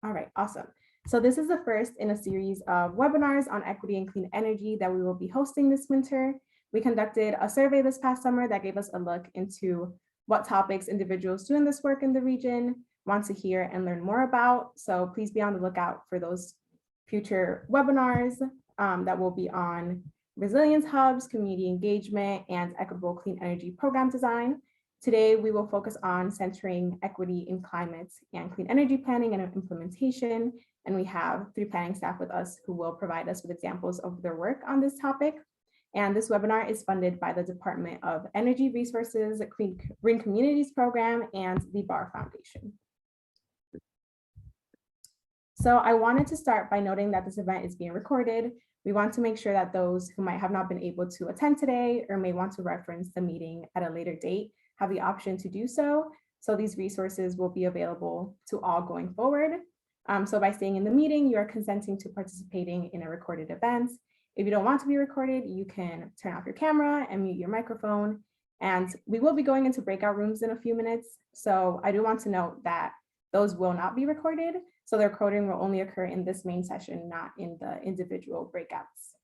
All right, awesome. So this is the first in a series of webinars on equity and clean energy that we will be hosting this winter. We conducted a survey this past summer that gave us a look into what topics individuals doing this work in the region want to hear and learn more about. So please be on the lookout for those future webinars that will be on resilience hubs, community engagement, and equitable clean energy program design. Today, we will focus on centering equity in climate and clean energy planning and implementation. And we have 3 planning staff with us who will provide us with examples of their work on this topic. And this webinar is funded by the Department of Energy Resources, Green Communities Program, and the Barr Foundation. So I wanted to start by noting that this event is being recorded. We want to make sure that those who might have not been able to attend today or may want to reference the meeting at a later date have the option to do so. So these resources will be available to all going forward. So by staying in the meeting, you are consenting to participating in a recorded event. If you don't want to be recorded, you can turn off your camera and mute your microphone. And we will be going into breakout rooms in a few minutes. So I do want to note that those will not be recorded. So the recording will only occur in this main session, not in the individual breakouts.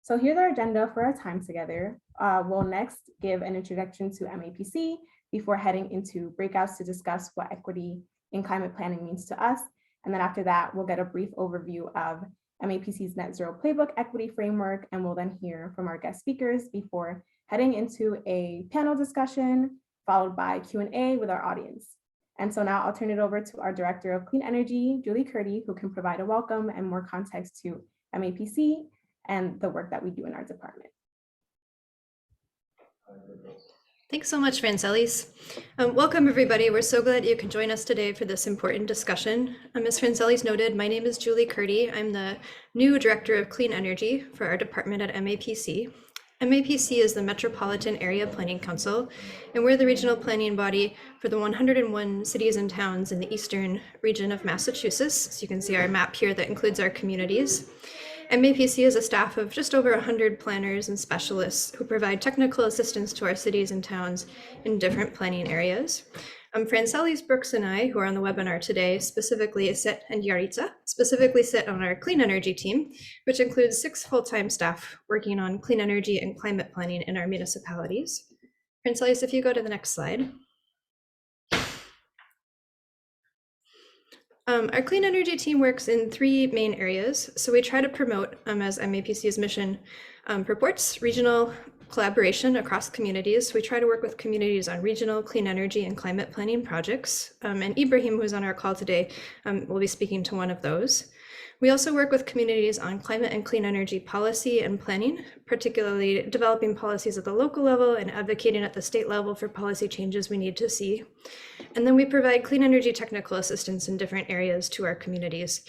So here's our agenda for our time together. We'll next give an introduction to MAPC before heading into breakouts to discuss what equity in climate planning means to us. And then after that, we'll get a brief overview of MAPC's Net Zero Playbook equity framework, and we'll then hear from our guest speakers before heading into a panel discussion, followed by Q&A with our audience. And so now I'll turn it over to our Director of Clean Energy, Julie Curdy, who can provide a welcome and more context to MAPC and the work that we do in our department. Thanks so much, Francelis. Welcome, everybody. We're so glad you can join us today for this important discussion. As Francelis noted, my name is Julie Curdy. I'm the new Director of Clean Energy for our department at MAPC. MAPC is the Metropolitan Area Planning Council, and we're the regional planning body for the 101 cities and towns in the eastern region of Massachusetts. So you can see our map here that includes our communities. MAPC is a staff of just over 100 planners and specialists who provide technical assistance to our cities and towns in different planning areas. Francelis, Brooks, and I, who are on the webinar today, specifically sit on our clean energy team, which includes 6 full-time staff working on clean energy and climate planning in our municipalities. Francelis, if you go to the next slide. Our clean energy team works in 3 main areas. So we try to promote, as MAPC's mission purports, regional collaboration across communities. We try to work with communities on regional clean energy and climate planning projects. And Ibrahim, who's on our call today, will be speaking to one of those. We also work with communities on climate and clean energy policy and planning, particularly developing policies at the local level and advocating at the state level for policy changes we need to see. And then we provide clean energy technical assistance in different areas to our communities.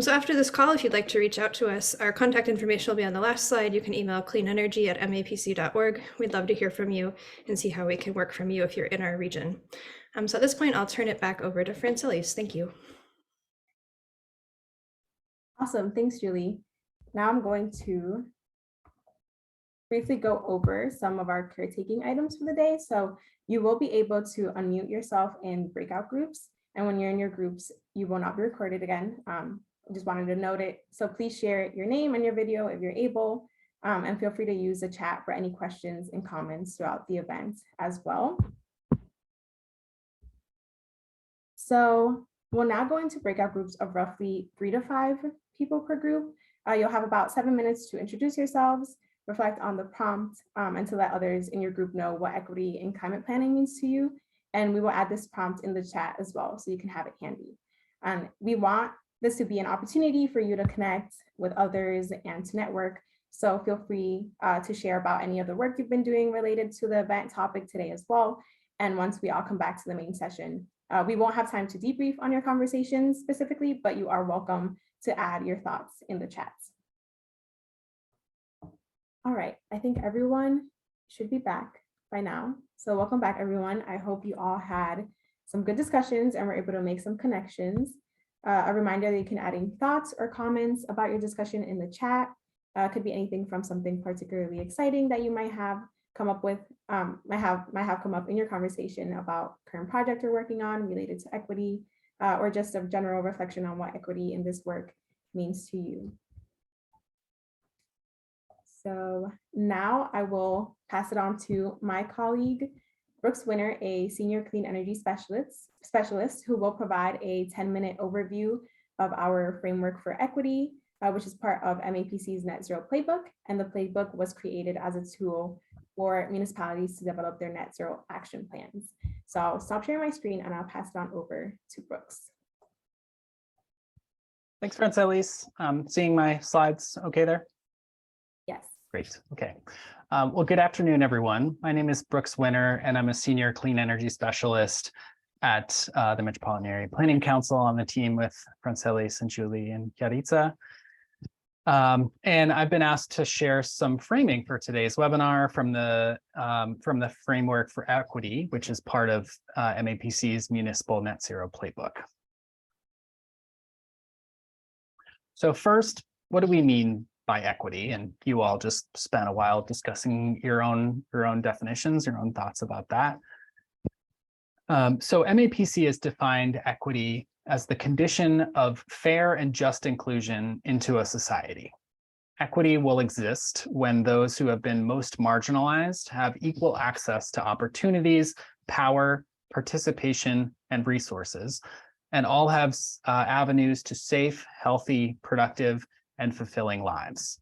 So after this call, if you'd like to reach out to us, our contact information will be on the last slide. You can email cleanenergy@mapc.org. We'd love to hear from you and see how we can work from you if you're in our region. So at this point, I'll turn it back over to Francelis. Thank you. Awesome, thanks, Julie. Now I'm going to briefly go over some of our caretaking items for the day. So you will be able to unmute yourself in breakout groups. And when you're in your groups, you will not be recorded again. I just wanted to note it. So please share your name and your video if you're able, and feel free to use the chat for any questions and comments throughout the event as well. So we'll now go into breakout groups of roughly 3 to 5 people per group. You'll have about 7 minutes to introduce yourselves, reflect on the prompt, and to let others in your group know what equity in climate planning means to you. And we will add this prompt in the chat as well, so you can have it handy. And we want this to be an opportunity for you to connect with others and to network. So feel free to share about any of the work you've been doing related to the event topic today as well. And once we all come back to the main session, we won't have time to debrief on your conversations specifically, but you are welcome to add your thoughts in the chats. All right, I think everyone should be back by now. So welcome back, everyone. I hope you all had some good discussions and were able to make some connections. A reminder that you can add any thoughts or comments about your discussion in the chat. Could be anything from something particularly exciting that you might have come up with, might have come up in your conversation about current project you're working on related to equity, or just a general reflection on what equity in this work means to you. So now I will pass it on to my colleague, Brooks Winner, a senior clean energy specialist who will provide a 10-minute overview of our framework for equity, which is part of MAPC's Net Zero Playbook. And the playbook was created as a tool for municipalities to develop their net zero action plans. So I'll stop sharing my screen and I'll pass it on over to Brooks. Thanks, Francelis. Seeing my slides okay there? Yes. Great, okay. Well, good afternoon, everyone. My name is Brooks Winner, and I'm a senior clean energy specialist at the Metropolitan Area Planning Council on the team with Francelis and Julie and Yaritza. And I've been asked to share some framing for today's webinar from the Framework for Equity, which is part of MAPC's Municipal Net Zero Playbook. So first, what do we mean by equity? And you all just spent a while discussing your own definitions, your own thoughts about that. So MAPC has defined equity as the condition of fair and just inclusion into a society. Equity will exist when those who have been most marginalized have equal access to opportunities, power, participation, and resources, and all have avenues to safe, healthy, productive, and fulfilling lives.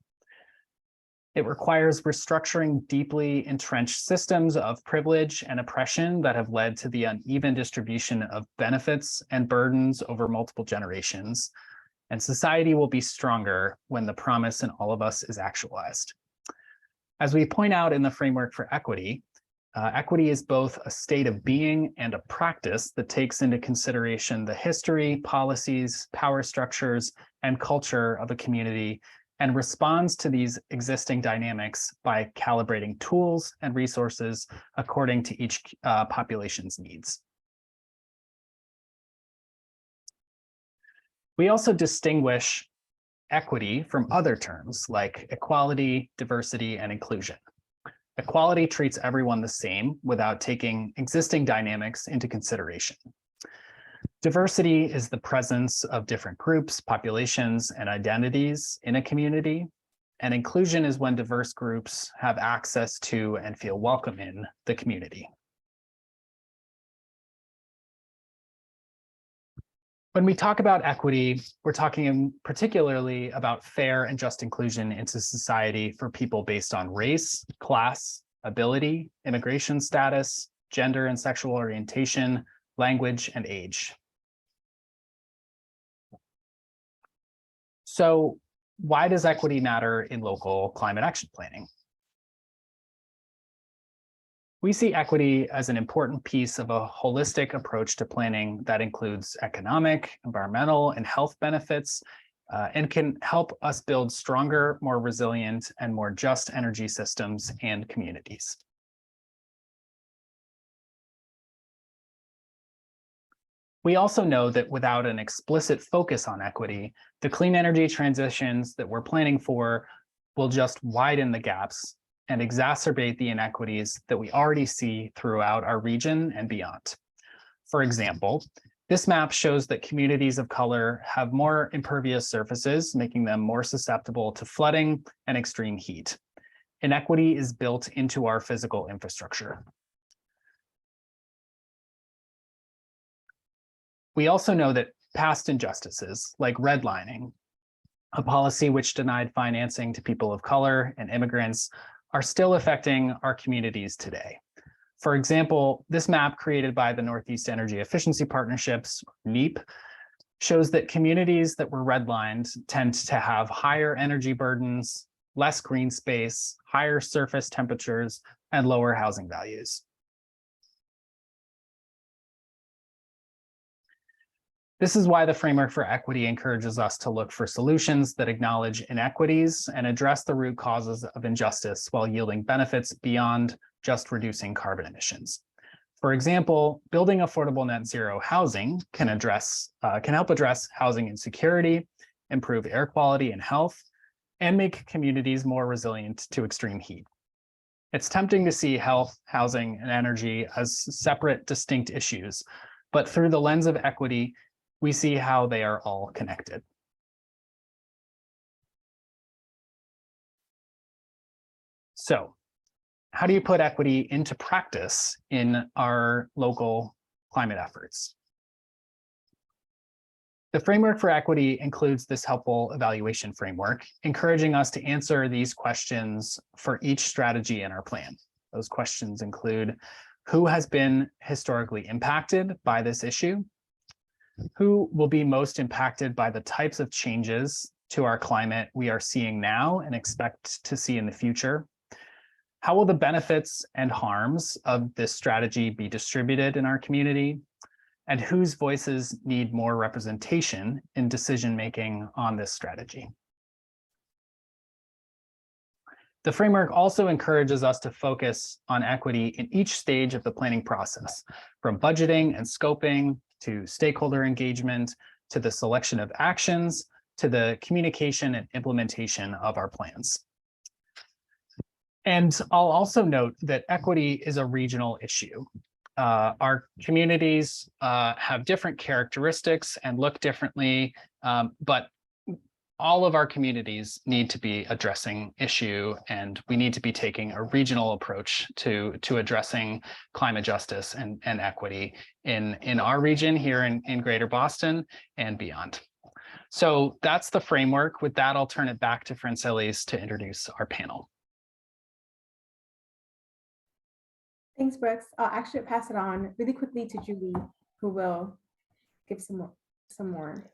It requires restructuring deeply entrenched systems of privilege and oppression that have led to the uneven distribution of benefits and burdens over multiple generations. And society will be stronger when the promise in all of us is actualized. As we point out in the Framework for Equity, equity is both a state of being and a practice that takes into consideration the history, policies, power structures, and culture of a community, and responds to these existing dynamics by calibrating tools and resources according to each population's needs. We also distinguish equity from other terms like equality, diversity, and inclusion. Equality treats everyone the same without taking existing dynamics into consideration. Diversity is the presence of different groups, populations, and identities in a community. And inclusion is when diverse groups have access to and feel welcome in the community. When we talk about equity, we're talking particularly about fair and just inclusion into society for people based on race, class, ability, immigration status, gender and sexual orientation, language, and age. So why does equity matter in local climate action planning? We see equity as an important piece of a holistic approach to planning that includes economic, environmental, and health benefits, and can help us build stronger, more resilient, and more just energy systems and communities. We also know that without an explicit focus on equity, the clean energy transitions that we're planning for will just widen the gaps and exacerbate the inequities that we already see throughout our region and beyond. For example, this map shows that communities of color have more impervious surfaces, making them more susceptible to flooding and extreme heat. Inequity is built into our physical infrastructure. We also know that past injustices, like redlining, a policy which denied financing to people of color and immigrants, are still affecting our communities today. For example, this map created by the Northeast Energy Efficiency Partnerships, NEEP, shows that communities that were redlined tend to have higher energy burdens, less green space, higher surface temperatures, and lower housing values. This is why the Framework for Equity encourages us to look for solutions that acknowledge inequities and address the root causes of injustice while yielding benefits beyond just reducing carbon emissions. For example, building affordable net zero housing can help address housing insecurity, improve air quality and health, and make communities more resilient to extreme heat. It's tempting to see health, housing, and energy as separate, distinct issues, but through the lens of equity, we see how they are all connected. So, how do you put equity into practice in our local climate efforts? The framework for equity includes this helpful evaluation framework, encouraging us to answer these questions for each strategy in our plan. Those questions include: who has been historically impacted by this issue? Who will be most impacted by the types of changes to our climate we are seeing now and expect to see in the future? How will the benefits and harms of this strategy be distributed in our community? And whose voices need more representation in decision-making on this strategy? The framework also encourages us to focus on equity in each stage of the planning process, from budgeting and scoping to stakeholder engagement, to the selection of actions, to the communication and implementation of our plans. And I'll also note that equity is a regional issue. Our communities have different characteristics and look differently, but all of our communities need to be addressing issue, and we need to be taking a regional approach to addressing climate justice and equity in our region here in Greater Boston and beyond. So that's the framework. With that, I'll turn it back to Francelis to introduce our panel. Thanks, Brooks. I'll actually pass it on really quickly to Julie, who will give some more.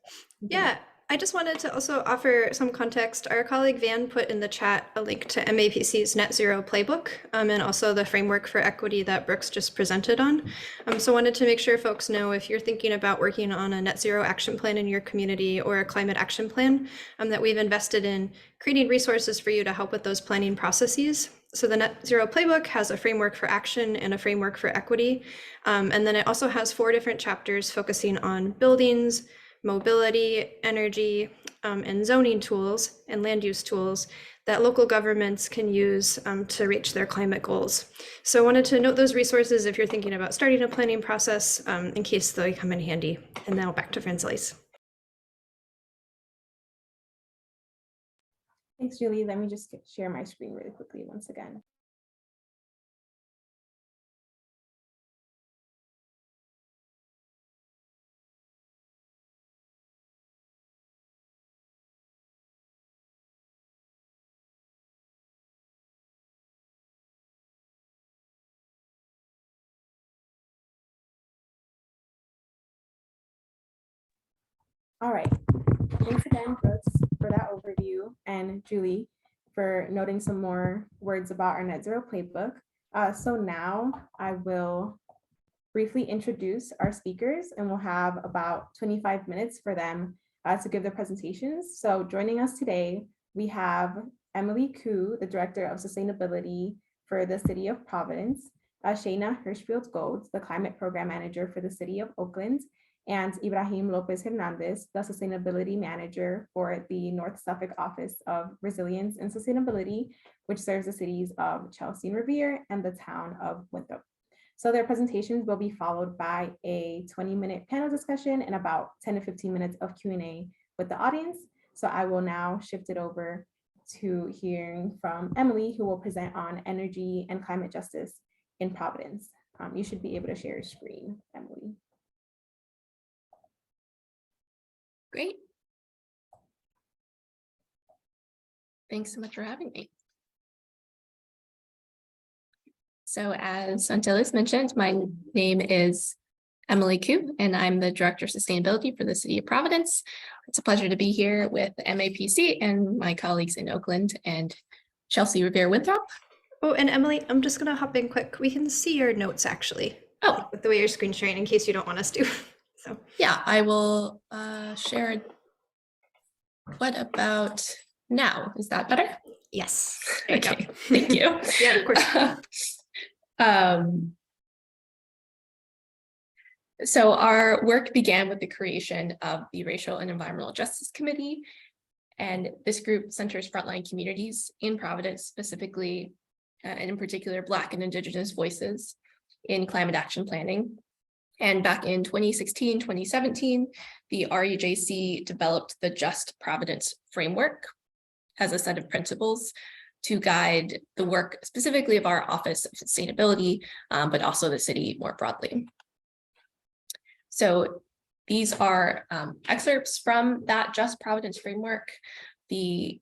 Yeah, I just wanted to also offer some context. Our colleague Van put in the chat a link to MAPC's Net Zero Playbook and also the framework for equity that Brooks just presented on. So wanted to make sure folks know, if you're thinking about working on a net zero action plan in your community or a climate action plan, that we've invested in creating resources for you to help with those planning processes. So the Net Zero Playbook has a framework for action and a framework for equity. And then it also has 4 different chapters focusing on buildings, mobility, energy, and zoning tools and land use tools that local governments can use to reach their climate goals. So I wanted to note those resources if you're thinking about starting a planning process, in case they come in handy. And now back to Francelis. Thanks, Julie. Let me just share my screen really quickly once again. All right. Thanks again, Brooks, for that overview, and Julie for noting some more words about our Net Zero Playbook. So now I will briefly introduce our speakers, and we'll have about 25 minutes for them to give their presentations. So joining us today, we have Emily Coup, the Director of Sustainability for the City of Providence, Shayna Hirshfield-Gold, the Climate Program Manager for the City of Oakland, and Ibrahim Lopez-Hernandez, the Sustainability Manager for the North Suffolk Office of Resilience and Sustainability, which serves the cities of Chelsea and Revere and the town of Winthrop. So their presentations will be followed by a 20-minute panel discussion and about 10 to 15 minutes of Q&A with the audience. So I will now shift it over to hearing from Emily, who will present on energy and climate justice in Providence. You should be able to share your screen, Emily. Great. Thanks so much for having me. So as Antilis mentioned, my name is Emily Coup, and I'm the Director of Sustainability for the City of Providence. It's a pleasure to be here with the MAPC and my colleagues in Oakland and Chelsea, Revere, Winthrop. Oh, and Emily, I'm just going to hop in quick. We can see your notes actually. Oh, with the way you're screen sharing, in case you don't want us to. So yeah, I will share. What about now? Is that better? yes. Okay, thank you. Yeah, of course. So our work began with the creation of the Racial and Environmental Justice Committee, and this group centers frontline communities in Providence, specifically, and in particular, Black and Indigenous voices in climate action planning. And back in 2016, 2017, the RUJC developed the Just Providence framework as a set of principles to guide the work specifically of our Office of Sustainability, but also the city more broadly. So these are excerpts from that Just Providence framework. The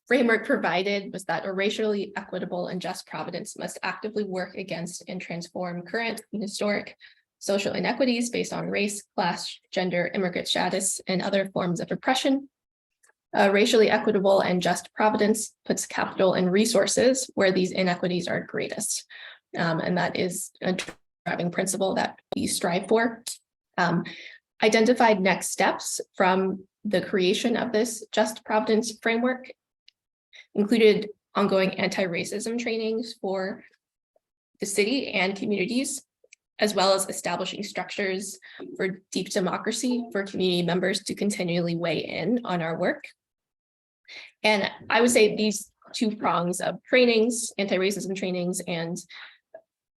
framework provided was that a racially equitable and just Providence must actively work against and transform current and historic social inequities based on race, class, gender, immigrant status, and other forms of oppression. A racially equitable and just Providence puts capital and resources where these inequities are greatest. And that is a driving principle that we strive for. Identified next steps from the creation of this Just Providence framework included ongoing anti-racism trainings for the city and communities, as well as establishing structures for deep democracy for community members to continually weigh in on our work. And I would say these two prongs of trainings, anti-racism trainings, and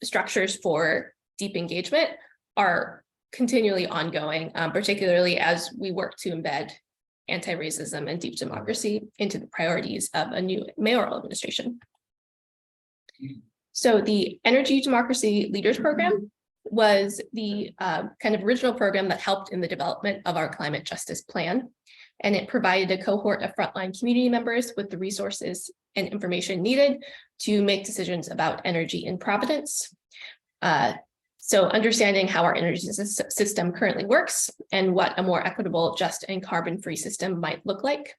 structures for deep engagement are continually ongoing, particularly as we work to embed anti-racism and deep democracy into the priorities of a new mayoral administration. So the Energy Democracy Leaders Program was the kind of original program that helped in the development of our climate justice plan. And it provided a cohort of frontline community members with the resources and information needed to make decisions about energy in Providence. So understanding how our energy system currently works and what a more equitable, just, and carbon-free system might look like.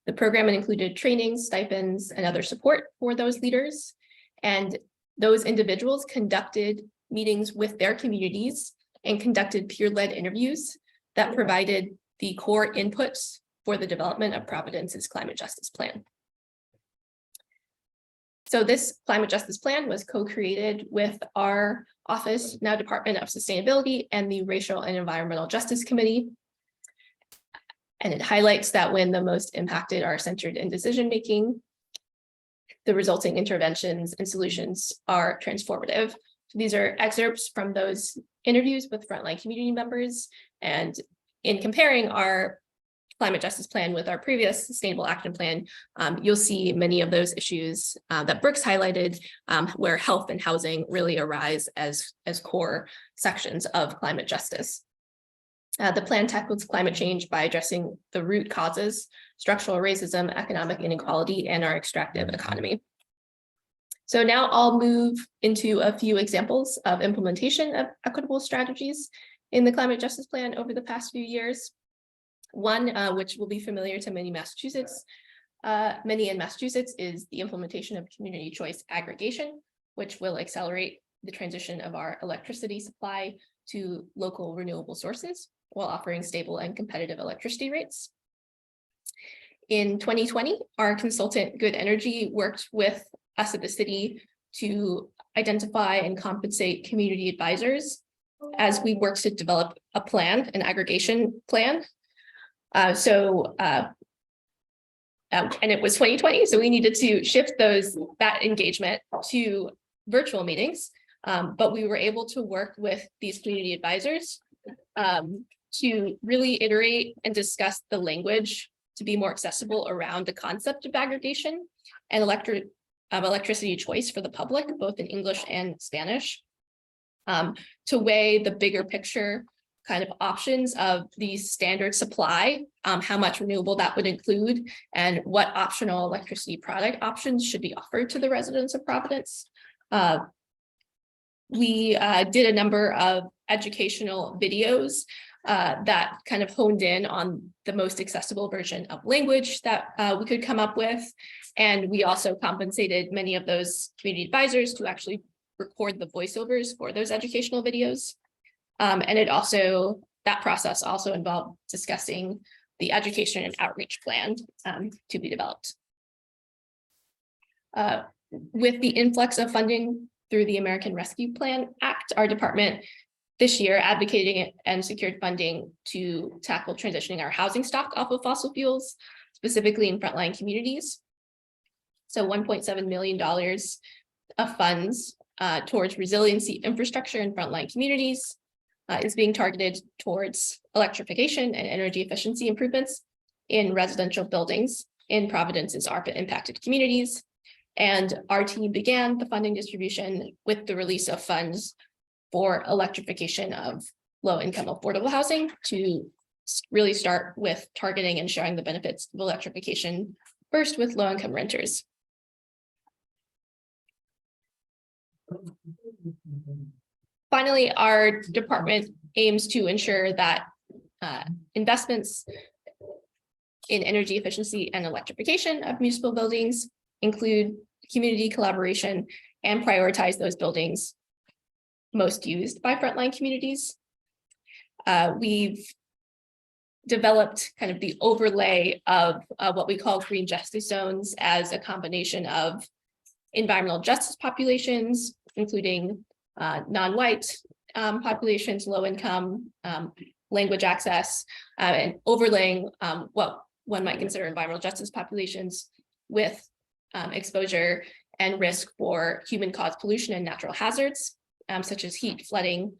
The program included training, stipends, and other support for those leaders. And those individuals conducted meetings with their communities and conducted peer-led interviews that provided the core inputs for the development of Providence's climate justice plan. So this climate justice plan was co-created with our office, now Department of Sustainability, and the Racial and Environmental Justice Committee. And it highlights that when the most impacted are centered in decision-making, the resulting interventions and solutions are transformative. So these are excerpts from those interviews with frontline community members. And in comparing our climate justice plan with our previous sustainable action plan, you'll see many of those issues that Brooks highlighted, where health and housing really arise as core sections of climate justice. The plan tackles climate change by addressing the root causes, structural racism, economic inequality, and our extractive economy. So now I'll move into a few examples of implementation of equitable strategies in the climate justice plan over the past few years. One, which will be familiar to many in Massachusetts, is the implementation of community choice aggregation, which will accelerate the transition of our electricity supply to local renewable sources while offering stable and competitive electricity rates. In 2020, our consultant Good Energy worked with us at the city to identify and compensate community advisors as we work to develop a plan, an aggregation plan. And it was 2020, so we needed to shift that engagement to virtual meetings, but we were able to work with these community advisors to really iterate and discuss the language to be more accessible around the concept of aggregation and electricity choice for the public, both in English and Spanish, to weigh the bigger picture kind of options of the standard supply, how much renewable that would include, and what optional electricity product options should be offered to the residents of Providence. We did a number of educational videos that kind of honed in on the most accessible version of language that we could come up with. And we also compensated many of those community advisors to actually record the voiceovers for those educational videos. And that process also involved discussing the education and outreach plan to be developed. With the influx of funding through the American Rescue Plan Act, our department this year advocating and secured funding to tackle transitioning our housing stock off of fossil fuels, specifically in frontline communities. So $1.7 million of funds towards resiliency infrastructure in frontline communities, is being targeted towards electrification and energy efficiency improvements in residential buildings in Providence's ARPA impacted communities. And our team began the funding distribution with the release of funds for electrification of low-income affordable housing to really start with targeting and showing the benefits of electrification first with low-income renters. Finally, our department aims to ensure that investments in energy efficiency and electrification of municipal buildings include community collaboration and prioritize those buildings most used by frontline communities. We've developed kind of the overlay of what we call green justice zones as a combination of environmental justice populations, including non-white populations, low income, language access, and overlaying what one might consider environmental justice populations with exposure and risk for human-caused pollution and natural hazards, such as heat, flooding,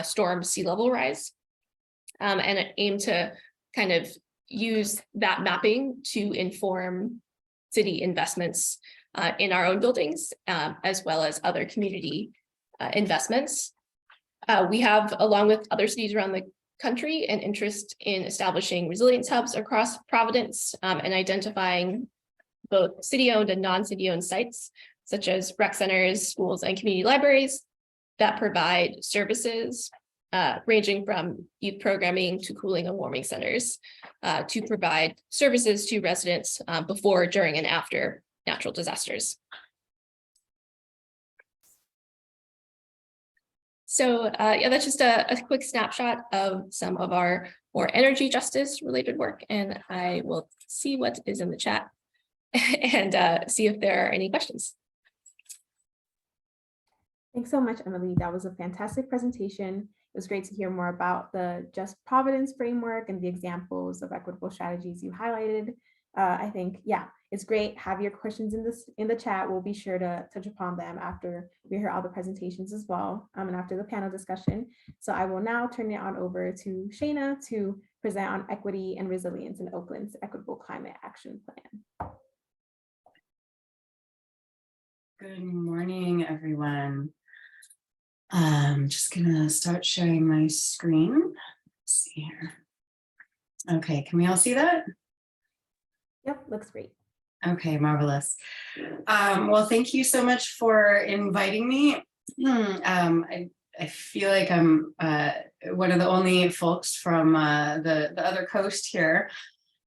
storms, sea level rise, and aim to kind of use that mapping to inform city investments in our own buildings, as well as other community investments. We have, along with other cities around the country, an interest in establishing resilience hubs across Providence and identifying both city-owned and non-city-owned sites, such as rec centers, schools, and community libraries that provide services ranging from youth programming to cooling and warming centers to provide services to residents before, during, and after natural disasters. So yeah, that's just a quick snapshot of some of our more energy justice related work, and I will see what is in the chat and see if there are any questions. Thanks so much, Emily. That was a fantastic presentation. It was great to hear more about the Just Providence framework and the examples of equitable strategies you highlighted. I think, yeah, it's great. Have your questions in the chat. We'll be sure to touch upon them after we hear all the presentations as well, and after the panel discussion. So I will now turn it on over to Shayna to present on equity and resilience in Oakland's Equitable Climate Action Plan. Good morning, everyone. I'm just gonna start sharing my screen. Let's see here. Okay, can we all see that? Yep, looks great. Okay, marvelous. Well, thank you so much for inviting me. I feel like I'm one of the only folks from the other coast here,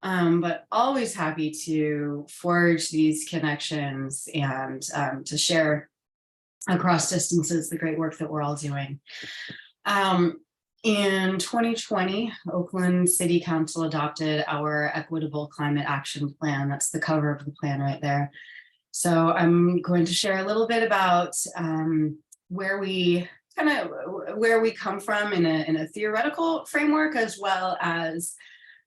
but always happy to forge these connections and to share across distances the great work that we're all doing. In 2020, Oakland City Council adopted our Equitable Climate Action Plan. That's the cover of the plan right there. So I'm going to share a little bit about where we come from in a theoretical framework, as well as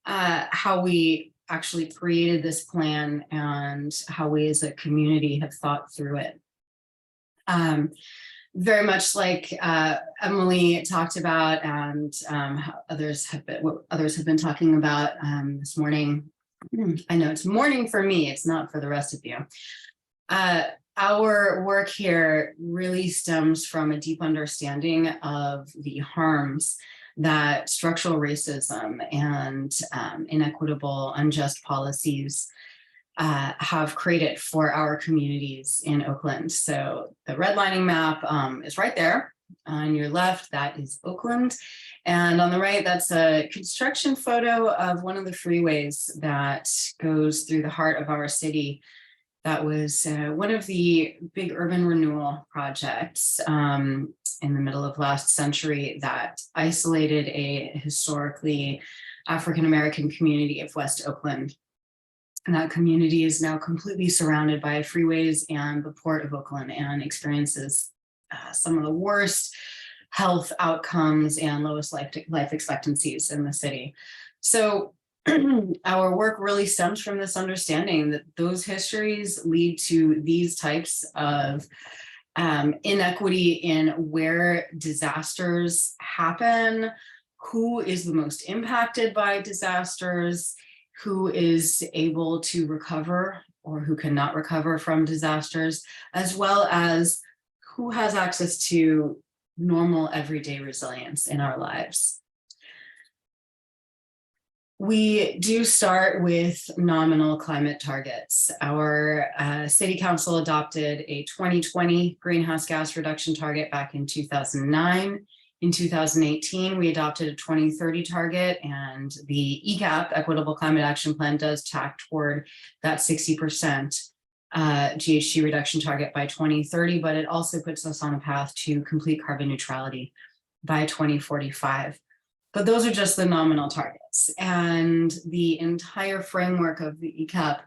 how we actually created this plan and how we as a community have thought through it. Very much like Emily talked about, and others have been talking about this morning. I know it's morning for me, it's not for the rest of you. Our work here really stems from a deep understanding of the harms that structural racism and inequitable, unjust policies have created for our communities in Oakland. So the redlining map is right there. On your left, that is Oakland. And on the right, that's a construction photo of one of the freeways that goes through the heart of our city. That was one of the big urban renewal projects in the middle of last century that isolated a historically African-American community of West Oakland. And that community is now completely surrounded by freeways and the Port of Oakland, and experiences some of the worst health outcomes and lowest life expectancies in the city. So our work really stems from this understanding that those histories lead to these types of inequity in where disasters happen, who is the most impacted by disasters, who is able to recover or who cannot recover from disasters, as well as who has access to normal everyday resilience in our lives. We do start with nominal climate targets. Our city council adopted a 2020 greenhouse gas reduction target back in 2009. In 2018, we adopted a 2030 target, and the ECAP, Equitable Climate Action Plan, does tack toward that 60% GHG reduction target by 2030, but it also puts us on a path to complete carbon neutrality by 2045. But those are just the nominal targets, and the entire framework of the ECAP,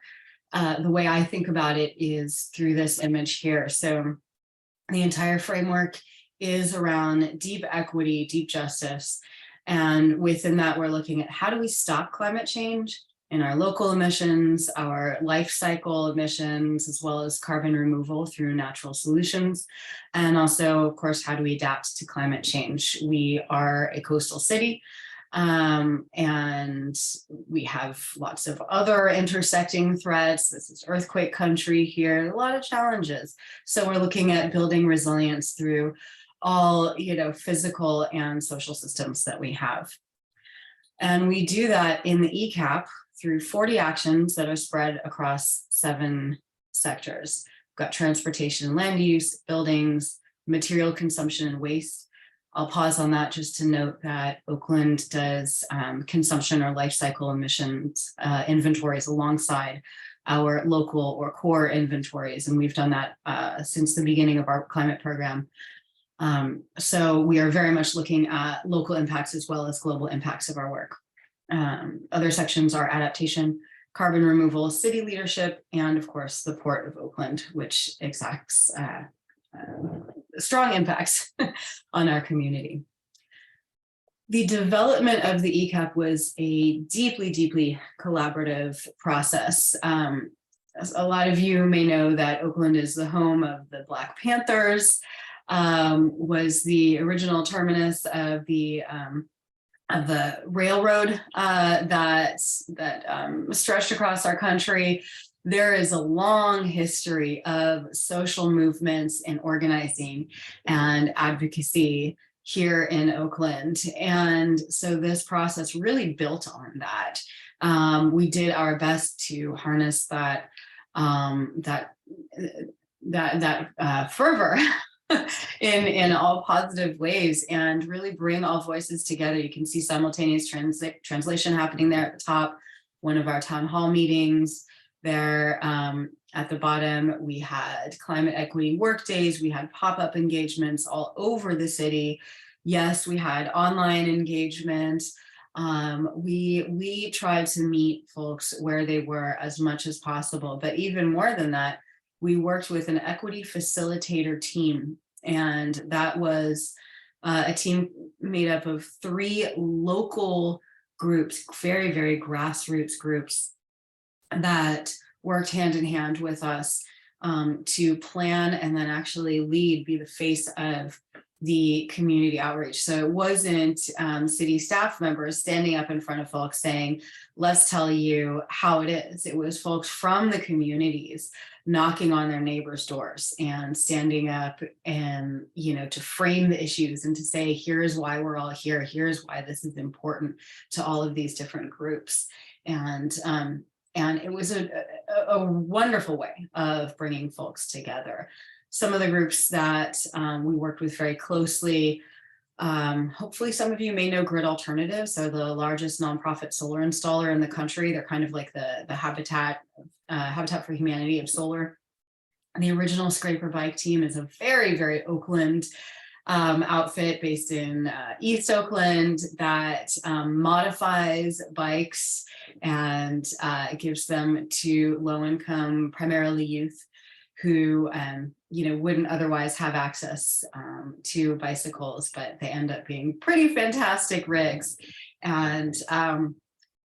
the way I think about it is through this image here. So the entire framework is around deep equity, deep justice. And within that, we're looking at how do we stop climate change in our local emissions, our life cycle emissions, as well as carbon removal through natural solutions. And also, of course, how do we adapt to climate change? We are a coastal city, and we have lots of other intersecting threats. This is earthquake country here, a lot of challenges. So we're looking at building resilience through all, physical and social systems that we have. And we do that in the ECAP through 40 actions that are spread across 7 sectors. We've got transportation and land use, buildings, material consumption and waste. I'll pause on that just to note that Oakland does consumption or life cycle emissions inventories alongside our local or core inventories. And we've done that since the beginning of our climate program. So we are very much looking at local impacts as well as global impacts of our work. Other sections are adaptation, carbon removal, city leadership, and of course, the Port of Oakland, which exacts strong impacts on our community. The development of the ECAP was a deeply, deeply collaborative process. As a lot of you may know that Oakland is the home of the Black Panthers, was the original terminus of the railroad that stretched across our country. There is a long history of social movements and organizing and advocacy here in Oakland. And so this process really built on that. We did our best to harness that fervor in all positive ways and really bring all voices together. You can see simultaneous translation happening there at the top. One of our town hall meetings there at the bottom, we had climate equity work days. We had pop-up engagements all over the city. Yes, we had online engagement. We tried to meet folks where they were as much as possible, but even more than that, we worked with an equity facilitator team, and that was a team made up of 3 local groups, very, very grassroots groups that worked hand in hand with us to plan and then actually lead, be the face of the community outreach. So it wasn't city staff members standing up in front of folks saying, let's tell you how it is. It was folks from the communities knocking on their neighbors' doors and standing up and, to frame the issues and to say, here's why we're all here. Here's why this is important to all of these different groups. And it was a wonderful way of bringing folks together. Some of the groups that we worked with very closely, hopefully some of you may know Grid Alternatives. They're the largest nonprofit solar installer in the country. They're kind of like the Habitat for Humanity of solar. And the original Scraper Bike team is a very, very Oakland outfit based in East Oakland that modifies bikes and gives them to low-income, primarily youth, who wouldn't otherwise have access to bicycles, but they end up being pretty fantastic rigs. And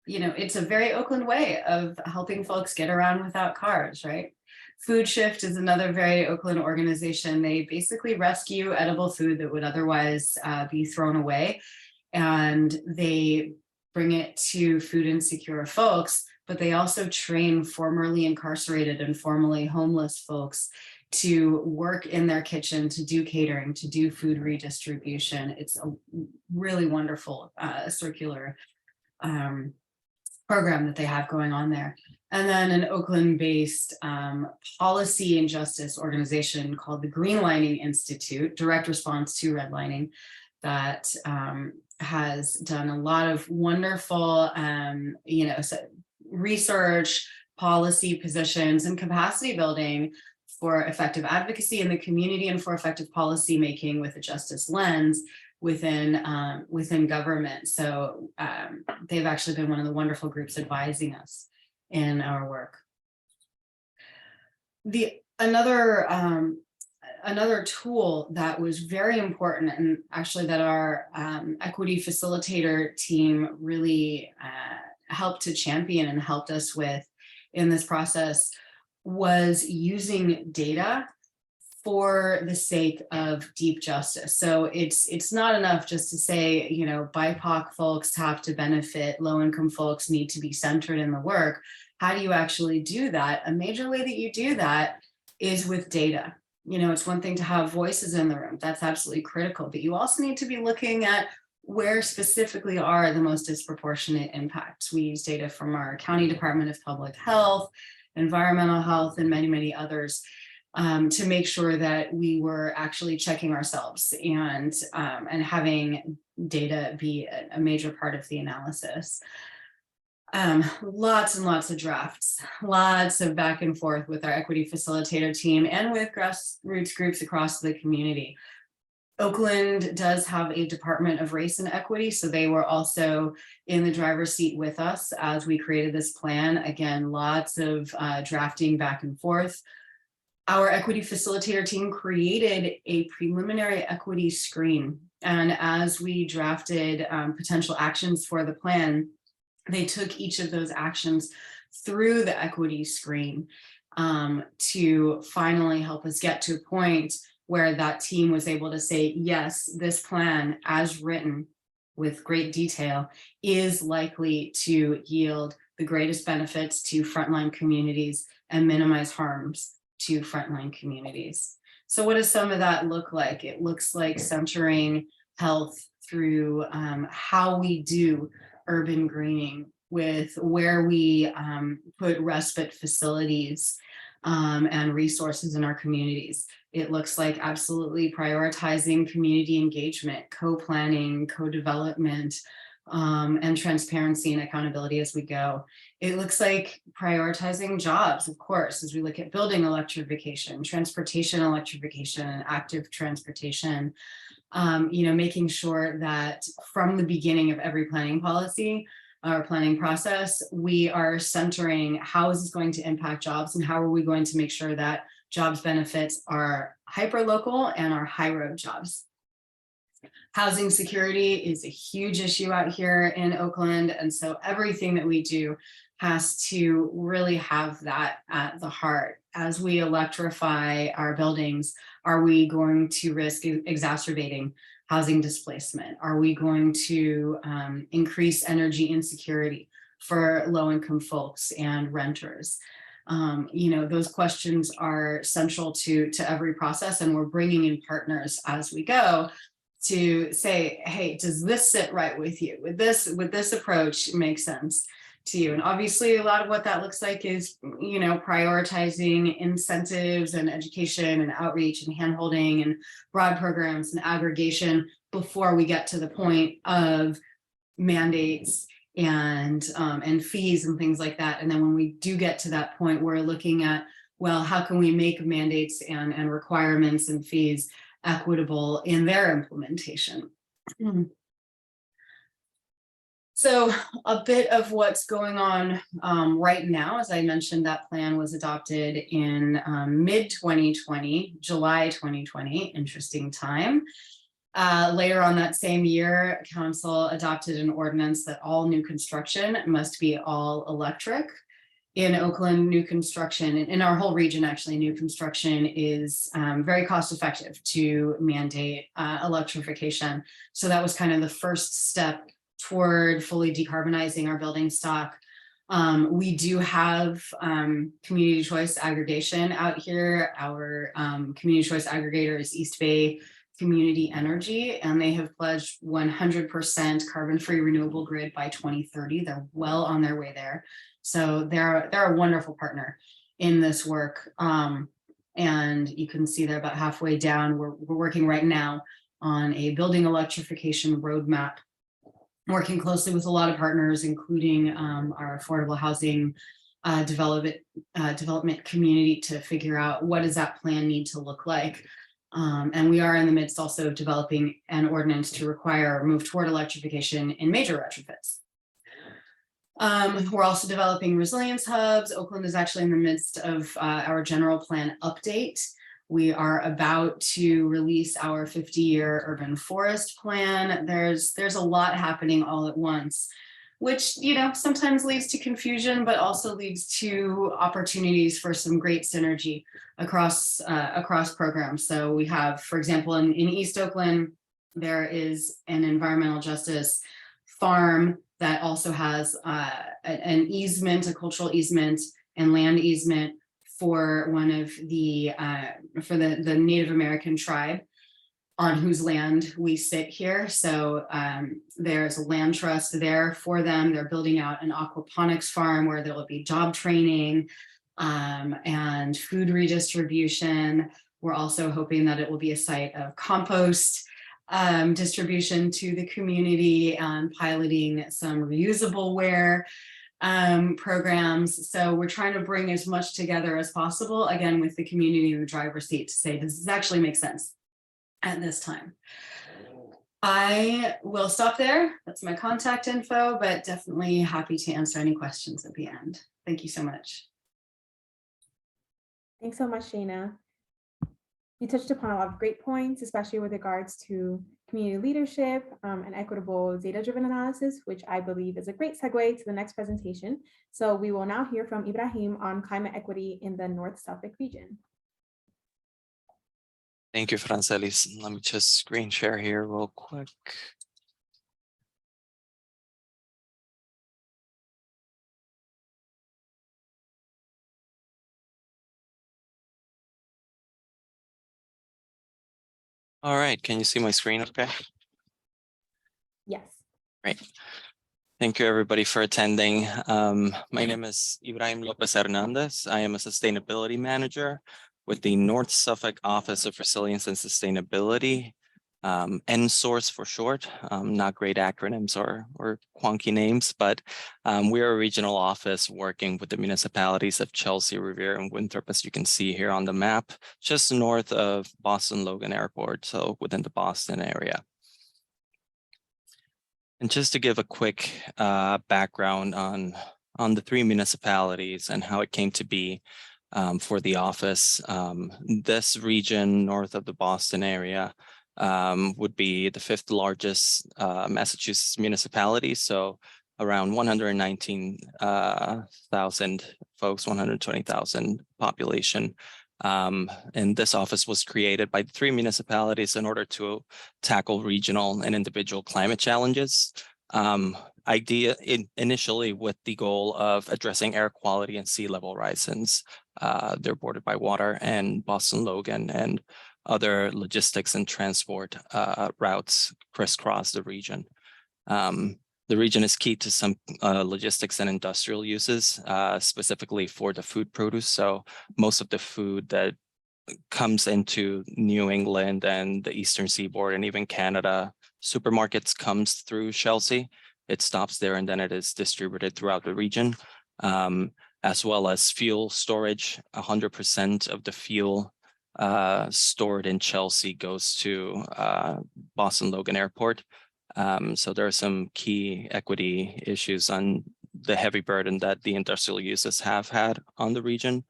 it's a very Oakland way of helping folks get around without cars, right? Food Shift is another very Oakland organization. They basically rescue edible food that would otherwise be thrown away, and they bring it to food insecure folks, but they also train formerly incarcerated and formerly homeless folks to work in their kitchen, to do catering, to do food redistribution. It's a really wonderful circular program that they have going on there. And then an Oakland-based policy and justice organization called the Redlining Institute, direct response to redlining, that has done a lot of wonderful, research, policy positions, and capacity building for effective advocacy in the community and for effective policy making with a justice lens within government. So they've actually been one of the wonderful groups advising us in our work. Another tool that was very important, and actually that our equity facilitator team really helped to champion and helped us with in this process, was using data for the sake of deep justice. So it's not enough just to say, BIPOC folks have to benefit, low-income folks need to be centered in the work. How do you actually do that? A major way that you do that is with data. It's one thing to have voices in the room. That's absolutely critical, but you also need to be looking at where specifically are the most disproportionate impacts. We use data from our County Department of Public Health, Environmental Health, and many, many others to make sure that we were actually checking ourselves and having data be a major part of the analysis. Lots and lots of drafts, lots of back and forth with our equity facilitator team and with grassroots groups across the community. Oakland does have a Department of Race and Equity, so they were also in the driver's seat with us as we created this plan. Again, lots of drafting back and forth. Our equity facilitator team created a preliminary equity screen, and as we drafted potential actions for the plan, they took each of those actions through the equity screen to finally help us get to a point where that team was able to say, yes, this plan as written with great detail is likely to yield the greatest benefits to frontline communities and minimize harms to frontline communities. So what does some of that look like? It looks like centering health through how we do urban greening, with where we put respite facilities and resources in our communities. It looks like absolutely prioritizing community engagement, co-planning, co-development, and transparency and accountability as we go. It looks like prioritizing jobs, of course, as we look at building electrification, transportation electrification, and active transportation. Making sure that from the beginning of every planning policy, our planning process, we are centering how is this going to impact jobs and how are we going to make sure that jobs benefits are hyper-local and are high-road jobs. Housing security is a huge issue out here in Oakland, and so everything that we do has to really have that at the heart. As we electrify our buildings, are we going to risk exacerbating housing displacement? Are we going to increase energy insecurity for low-income folks and renters? Those questions are central to every process, and we're bringing in partners as we go to say, hey, does this sit right with you? Would this approach make sense to you? And obviously a lot of what that looks like is, prioritizing incentives and education and outreach and handholding and broad programs and aggregation before we get to the point of mandates and fees and things like that. And then when we do get to that point, we're looking at, well, how can we make mandates and requirements and fees equitable in their implementation? So a bit of what's going on right now, as I mentioned, that plan was adopted in mid-2020, July 2020, interesting time. Later on that same year, council adopted an ordinance that all new construction must be all electric. in Oakland, new construction, in our whole region, actually, new construction is very cost effective to mandate electrification. So that was kind of the first step toward fully decarbonizing our building stock. We do have community choice aggregation out here. Our community choice aggregator is East Bay Community Energy, and they have pledged 100% carbon-free renewable grid by 2030. They're well on their way there. So they're a wonderful partner in this work. And you can see they're about halfway down. We're working right now on a building electrification roadmap, working closely with a lot of partners, including our affordable housing development community, to figure out what does that plan need to look like. And we are in the midst also of developing an ordinance to require or move toward electrification in major retrofits. We're also developing resilience hubs. Oakland is actually in the midst of our general plan update. We are about to release our 50-year urban forest plan. There's a lot happening all at once, which, you know, sometimes leads to confusion, but also leads to opportunities for some great synergy across programs. So we have, for example, in East Oakland, there is an environmental justice farm that also has an easement, a cultural easement and land easement for one of the the Native American tribe on whose land we sit here. So there's a land trust there for them. They're building out an aquaponics farm where there will be job training and food redistribution. We're also hoping that it will be a site of compost distribution to the community, and piloting some reusable ware programs. So we're trying to bring as much together as possible, again, with the community in the driver's seat, to say, does this actually make sense at this time? I will stop there. That's my contact info, but definitely happy to answer any questions at the end. Thank you so much. Thanks so much, Shayna. You touched upon a lot of great points, especially with regards to community leadership and equitable data-driven analysis, which I believe is a great segue to the next presentation. So we will now hear from Ibrahim on climate equity in the North Suffolk region. Thank you, Francelis. Let me just screen share here real quick. All right, can you see my screen okay? Yes. Great. Thank you everybody for attending. My name is Ibrahim Lopez-Hernandez. I am a sustainability manager with the North Suffolk Office of Resilience and Sustainability, NSOURCE for short. Not great acronyms or quonky names, but we are a regional office working with the municipalities of Chelsea, Revere, and Winthrop, as you can see here on the map, just north of Boston Logan Airport, so within the Boston area. And just to give a quick background on the three municipalities and how it came to be for the office, this region north of the Boston area would be the 5th largest Massachusetts municipality. So around 119,000 folks, 120,000 population. And this office was created by the three municipalities in order to tackle regional and individual climate challenges. Initially with the goal of addressing air quality and sea level rise, since they're bordered by water, and Boston Logan and other logistics and transport routes crisscross the region. The region is key to some logistics and industrial uses, specifically for the food produce. So most of the food that comes into New England and the Eastern Seaboard and even Canada supermarkets comes through Chelsea. It stops there and then it is distributed throughout the region, as well as fuel storage. 100% of the fuel stored in Chelsea goes to Boston Logan Airport. So there are some key equity issues on the heavy burden that the industrial uses have had on the region.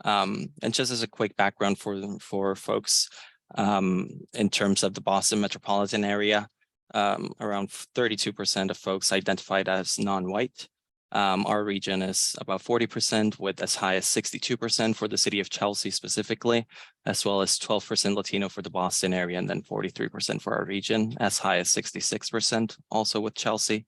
And just as a quick background for folks, in terms of the Boston Metropolitan Area, around 32% of folks identified as non-white. Our region is about 40%, with as high as 62% for the city of Chelsea specifically, as well as 12% Latino for the Boston area, and then 43% for our region, as high as 66% also with Chelsea.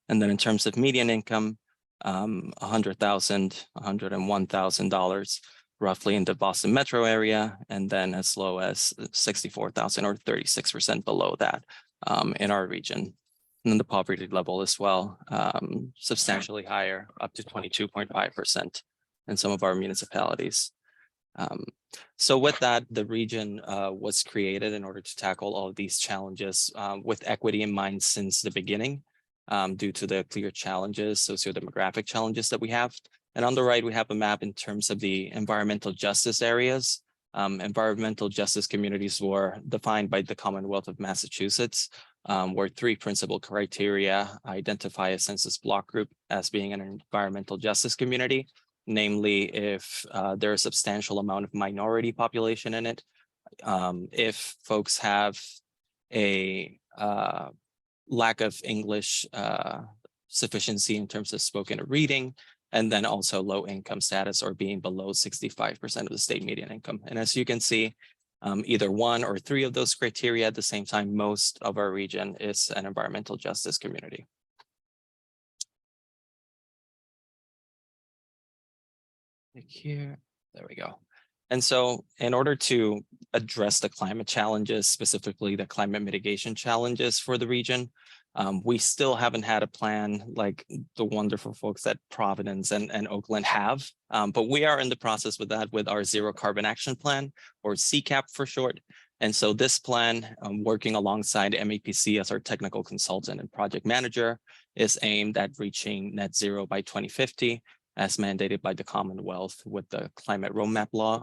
And then in terms of median income, $100,000, $101,000 roughly in the Boston metro area, and then as low as 64,000 or 36% below that in our region. And then the poverty level as well, substantially higher, up to 22.5% in some of our municipalities. So with that, the region was created in order to tackle all of these challenges with equity in mind since the beginning, due to the clear challenges, socio-demographic challenges that we have. And on the right, we have a map in terms of the environmental justice areas. Environmental justice communities were defined by the Commonwealth of Massachusetts, where 3 principal criteria identify a census block group as being an environmental justice community, namely if there's a substantial amount of minority population in it, if folks have a lack of English sufficiency in terms of spoken or reading, and then also low income status or being below 65% of the state median income. And as you can see, either 1 or 3 of those criteria at the same time, most of our region is an environmental justice community. Here, there we go. And so in order to address the climate challenges, specifically the climate mitigation challenges for the region, we still haven't had a plan like the wonderful folks at Providence and Oakland have, but we are in the process with that with our Zero Carbon Action Plan, or CCAP for short. And so this plan, working alongside MAPC as our technical consultant and project manager, is aimed at reaching net zero by 2050, as mandated by the Commonwealth with the climate roadmap law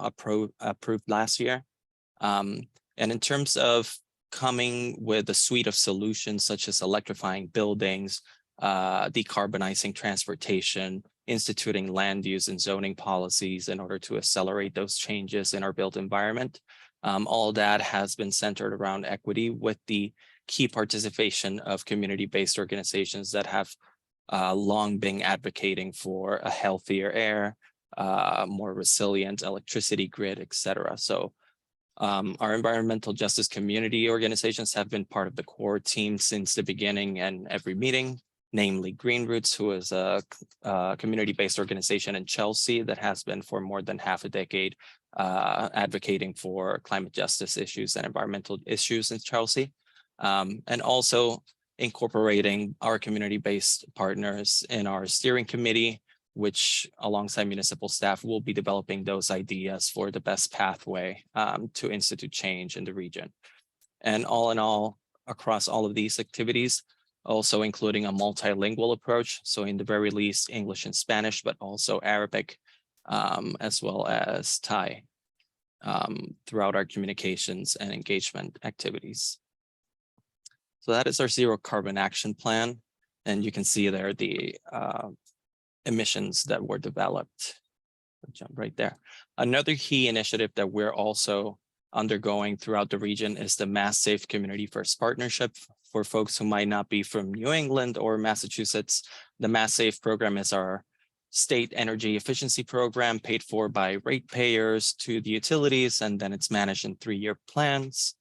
approved last year. And in terms of coming with a suite of solutions such as electrifying buildings, decarbonizing transportation, instituting land use and zoning policies in order to accelerate those changes in our built environment. All that has been centered around equity, with the key participation of community-based organizations that have long been advocating for a healthier air, more resilient electricity grid, etc. So our environmental justice community organizations have been part of the core team since the beginning and every meeting, namely Green Roots, who is a community-based organization in Chelsea that has been for more than half a decade advocating for climate justice issues and environmental issues in Chelsea. And also incorporating our community-based partners in our steering committee, which alongside municipal staff will be developing those ideas for the best pathway to institute change in the region. And all in all, across all of these activities, also including a multilingual approach. So in the very least, English and Spanish, but also Arabic, as well as Thai throughout our communications and engagement activities. So that is our Zero Carbon Action Plan. And you can see there the emissions that were developed. I'll jump right there. Another key initiative that we're also undergoing throughout the region is the Mass Safe Community First Partnership. For folks who might not be from New England or Massachusetts, the Mass Safe program is our state energy efficiency program paid for by ratepayers to the utilities, and then it's managed in 3-year plans.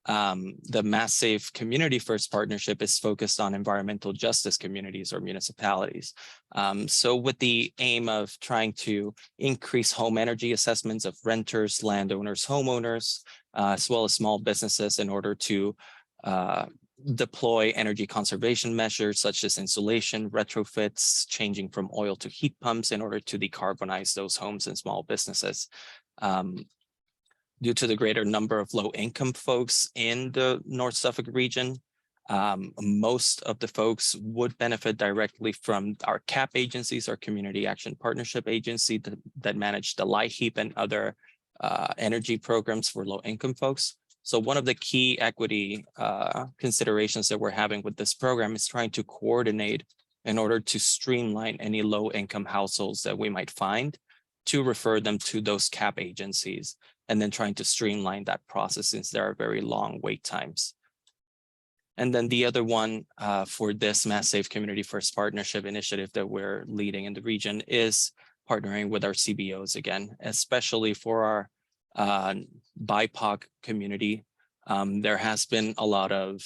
The Mass Safe Community First Partnership is focused on environmental justice communities or municipalities. So with the aim of trying to increase home energy assessments of renters, landowners, homeowners, as well as small businesses in order to deploy energy conservation measures such as insulation, retrofits, changing from oil to heat pumps in order to decarbonize those homes and small businesses. Due to the greater number of low-income folks in the North Suffolk region, most of the folks would benefit directly from our CAP agencies, our Community Action Partnership Agency that manage the LIHEAP and other energy programs for low-income folks. So one of the key equity considerations that we're having with this program is trying to coordinate in order to streamline any low-income households that we might find, to refer them to those CAP agencies, and then trying to streamline that process since there are very long wait times. And then the other one for this Mass Safe Community First Partnership initiative that we're leading in the region is partnering with our CBOs again, especially for our BIPOC community. There has been a lot of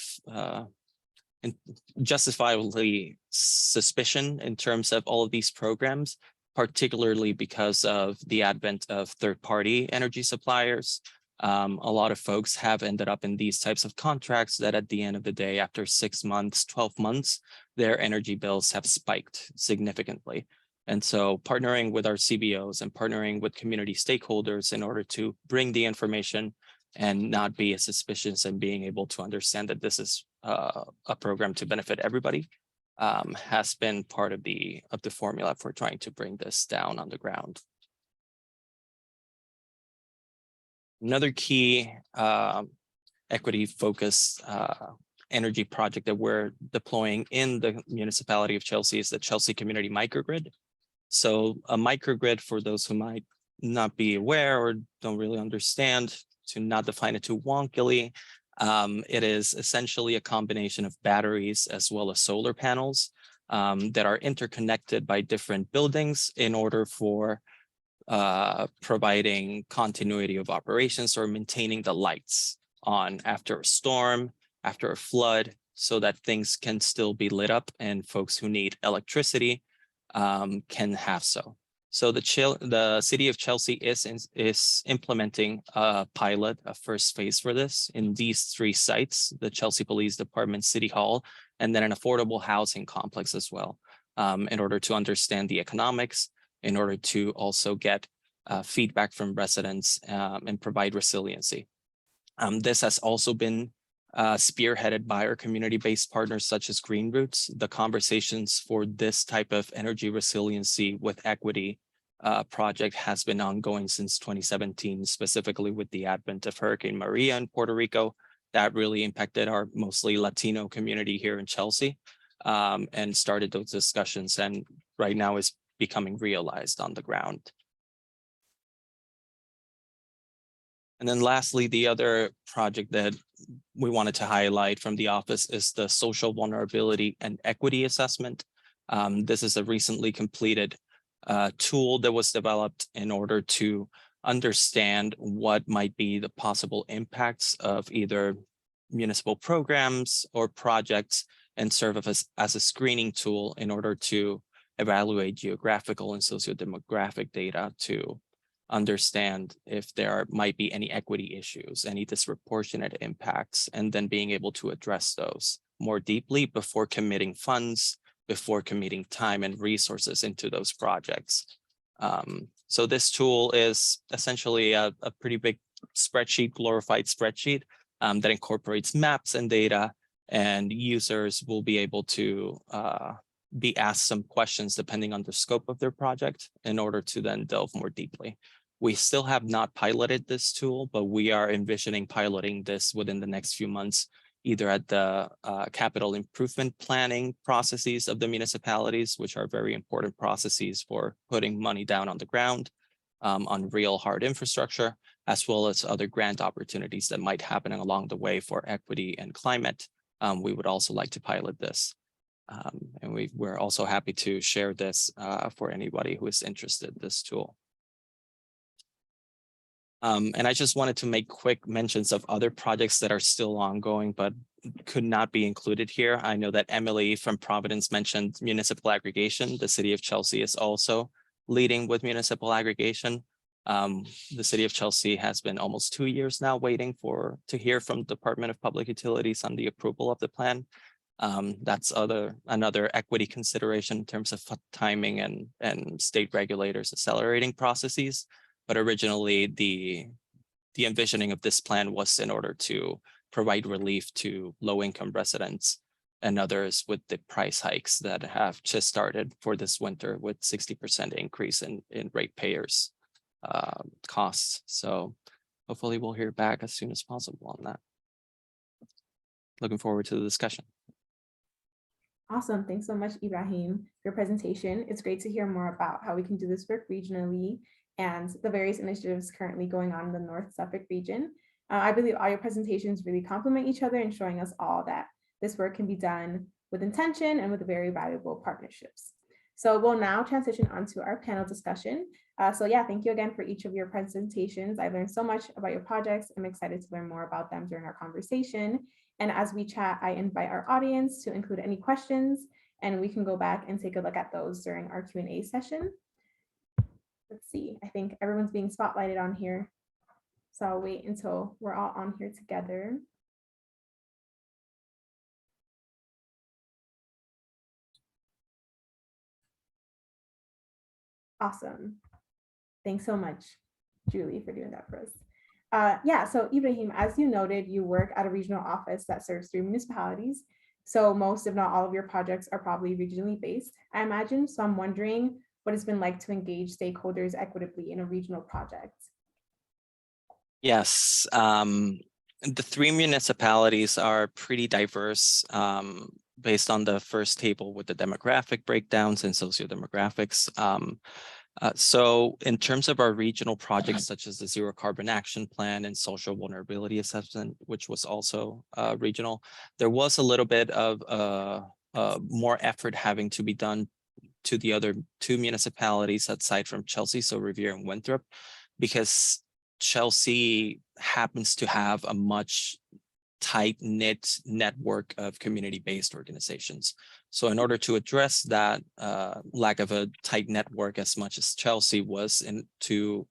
justifiably suspicion in terms of all of these programs, particularly because of the advent of third-party energy suppliers. A lot of folks have ended up in these types of contracts that at the end of the day, after 6 months, 12 months, their energy bills have spiked significantly. And so partnering with our CBOs and partnering with community stakeholders in order to bring the information and not be as suspicious and being able to understand that this is a program to benefit everybody has been part of the formula for trying to bring this down on the ground. Another key equity-focused energy project that we're deploying in the municipality of Chelsea is the Chelsea Community Microgrid. So a microgrid, for those who might not be aware or don't really understand, to not define it too wonkily, it is essentially a combination of batteries as well as solar panels that are interconnected by different buildings in order for providing continuity of operations or maintaining the lights on after a storm, after a flood, so that things can still be lit up and folks who need electricity can have so. So the city of Chelsea is implementing a pilot, a first phase for this in these 3 sites, the Chelsea Police Department, City Hall, and then an affordable housing complex as well, in order to understand the economics, in order to also get feedback from residents and provide resiliency. This has also been spearheaded by our community-based partners such as Green Roots. The conversations for this type of energy resiliency with equity project has been ongoing since 2017, specifically with the advent of Hurricane Maria in Puerto Rico. That really impacted our mostly Latino community here in Chelsea and started those discussions, and right now is becoming realized on the ground. And then lastly, the other project that we wanted to highlight from the office is the social vulnerability and equity assessment. This is a recently completed tool that was developed in order to understand what might be the possible impacts of either municipal programs or projects, and serve as a screening tool in order to evaluate geographical and sociodemographic data to understand if there might be any equity issues, any disproportionate impacts, and then being able to address those more deeply before committing funds, before committing time and resources into those projects. So this tool is essentially a pretty big spreadsheet, glorified spreadsheet that incorporates maps and data, and users will be able to be asked some questions depending on the scope of their project in order to then delve more deeply. We still have not piloted this tool, but we are envisioning piloting this within the next few months, either at the capital improvement planning processes of the municipalities, which are very important processes for putting money down on the ground on real hard infrastructure, as well as other grant opportunities that might happen along the way for equity and climate. We would also like to pilot this. And we're also happy to share this for anybody who is interested in this tool. And I just wanted to make quick mentions of other projects that are still ongoing, but could not be included here. I know that Emily from Providence mentioned municipal aggregation. The city of Chelsea is also leading with municipal aggregation. The city of Chelsea has been almost 2 years now waiting to hear from the Department of Public Utilities on the approval of the plan. That's another equity consideration in terms of timing and state regulators accelerating processes. But originally, the envisioning of this plan was in order to provide relief to low-income residents and others with the price hikes that have just started for this winter, with 60% increase in ratepayers' costs. So hopefully we'll hear back as soon as possible on that. Looking forward to the discussion. Awesome. Thanks so much, Ibrahim, for your presentation. It's great to hear more about how we can do this work regionally and the various initiatives currently going on in the North Suffolk region. I believe all your presentations really complement each other in showing us all that this work can be done with intention and with very valuable partnerships. So we'll now transition onto our panel discussion. So yeah, thank you again for each of your presentations. I learned so much about your projects. I'm excited to learn more about them during our conversation. And as we chat, I invite our audience to include any questions, and we can go back and take a look at those during our Q&A session. Let's see, I think everyone's being spotlighted on here. So I'll wait until we're all on here together. Awesome. Thanks so much, Julie, for doing that for us. Yeah, so Ibrahim, as you noted, you work at a regional office that serves 3 municipalities. So most, if not all of your projects are probably regionally based, I imagine. So I'm wondering what it's been like to engage stakeholders equitably in a regional project. Yes, the 3 municipalities are pretty diverse based on the first table with the demographic breakdowns and sociodemographics. So in terms of our regional projects, such as the Zero Carbon Action Plan and Social Vulnerability Assessment, which was also regional, there was a little bit of more effort having to be done to the other 2 municipalities aside from Chelsea, so Revere and Winthrop, because Chelsea happens to have a much tight-knit network of community-based organizations. So in order to address that lack of a tight network as much as Chelsea was, to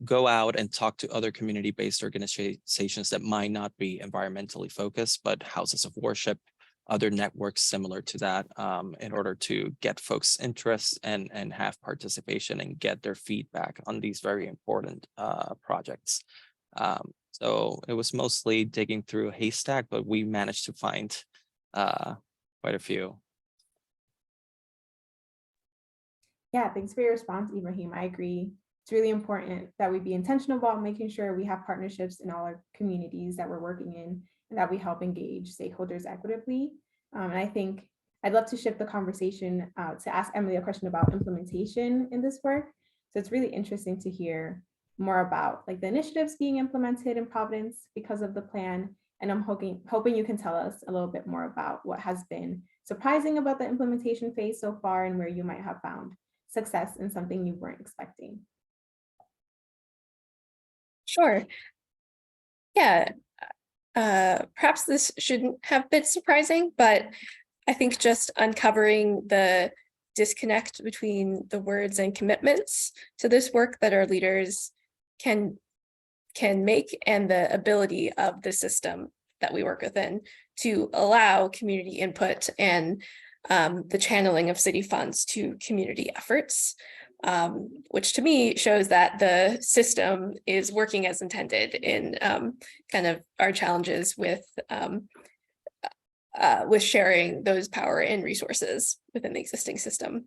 go out and talk to other community-based organizations that might not be environmentally focused, but houses of worship, other networks similar to that, in order to get folks' interest and have participation and get their feedback on these very important projects. So it was mostly digging through a haystack, but we managed to find quite a few. Yeah, thanks for your response, Ibrahim. I agree. It's really important that we be intentional about making sure we have partnerships in all our communities that we're working in, and that we help engage stakeholders equitably. And I think I'd love to shift the conversation to ask Emily a question about implementation in this work. So it's really interesting to hear more about like the initiatives being implemented in Providence because of the plan. And I'm hoping you can tell us a little bit more about what has been surprising about the implementation phase so far, and where you might have found success in something you weren't expecting. Sure. Yeah, perhaps this shouldn't have been surprising, but I think just uncovering the disconnect between the words and commitments to this work that our leaders can make, and the ability of the system that we work within to allow community input and the channeling of city funds to community efforts, which to me shows that the system is working as intended in kind of our challenges with sharing those power and resources within the existing system.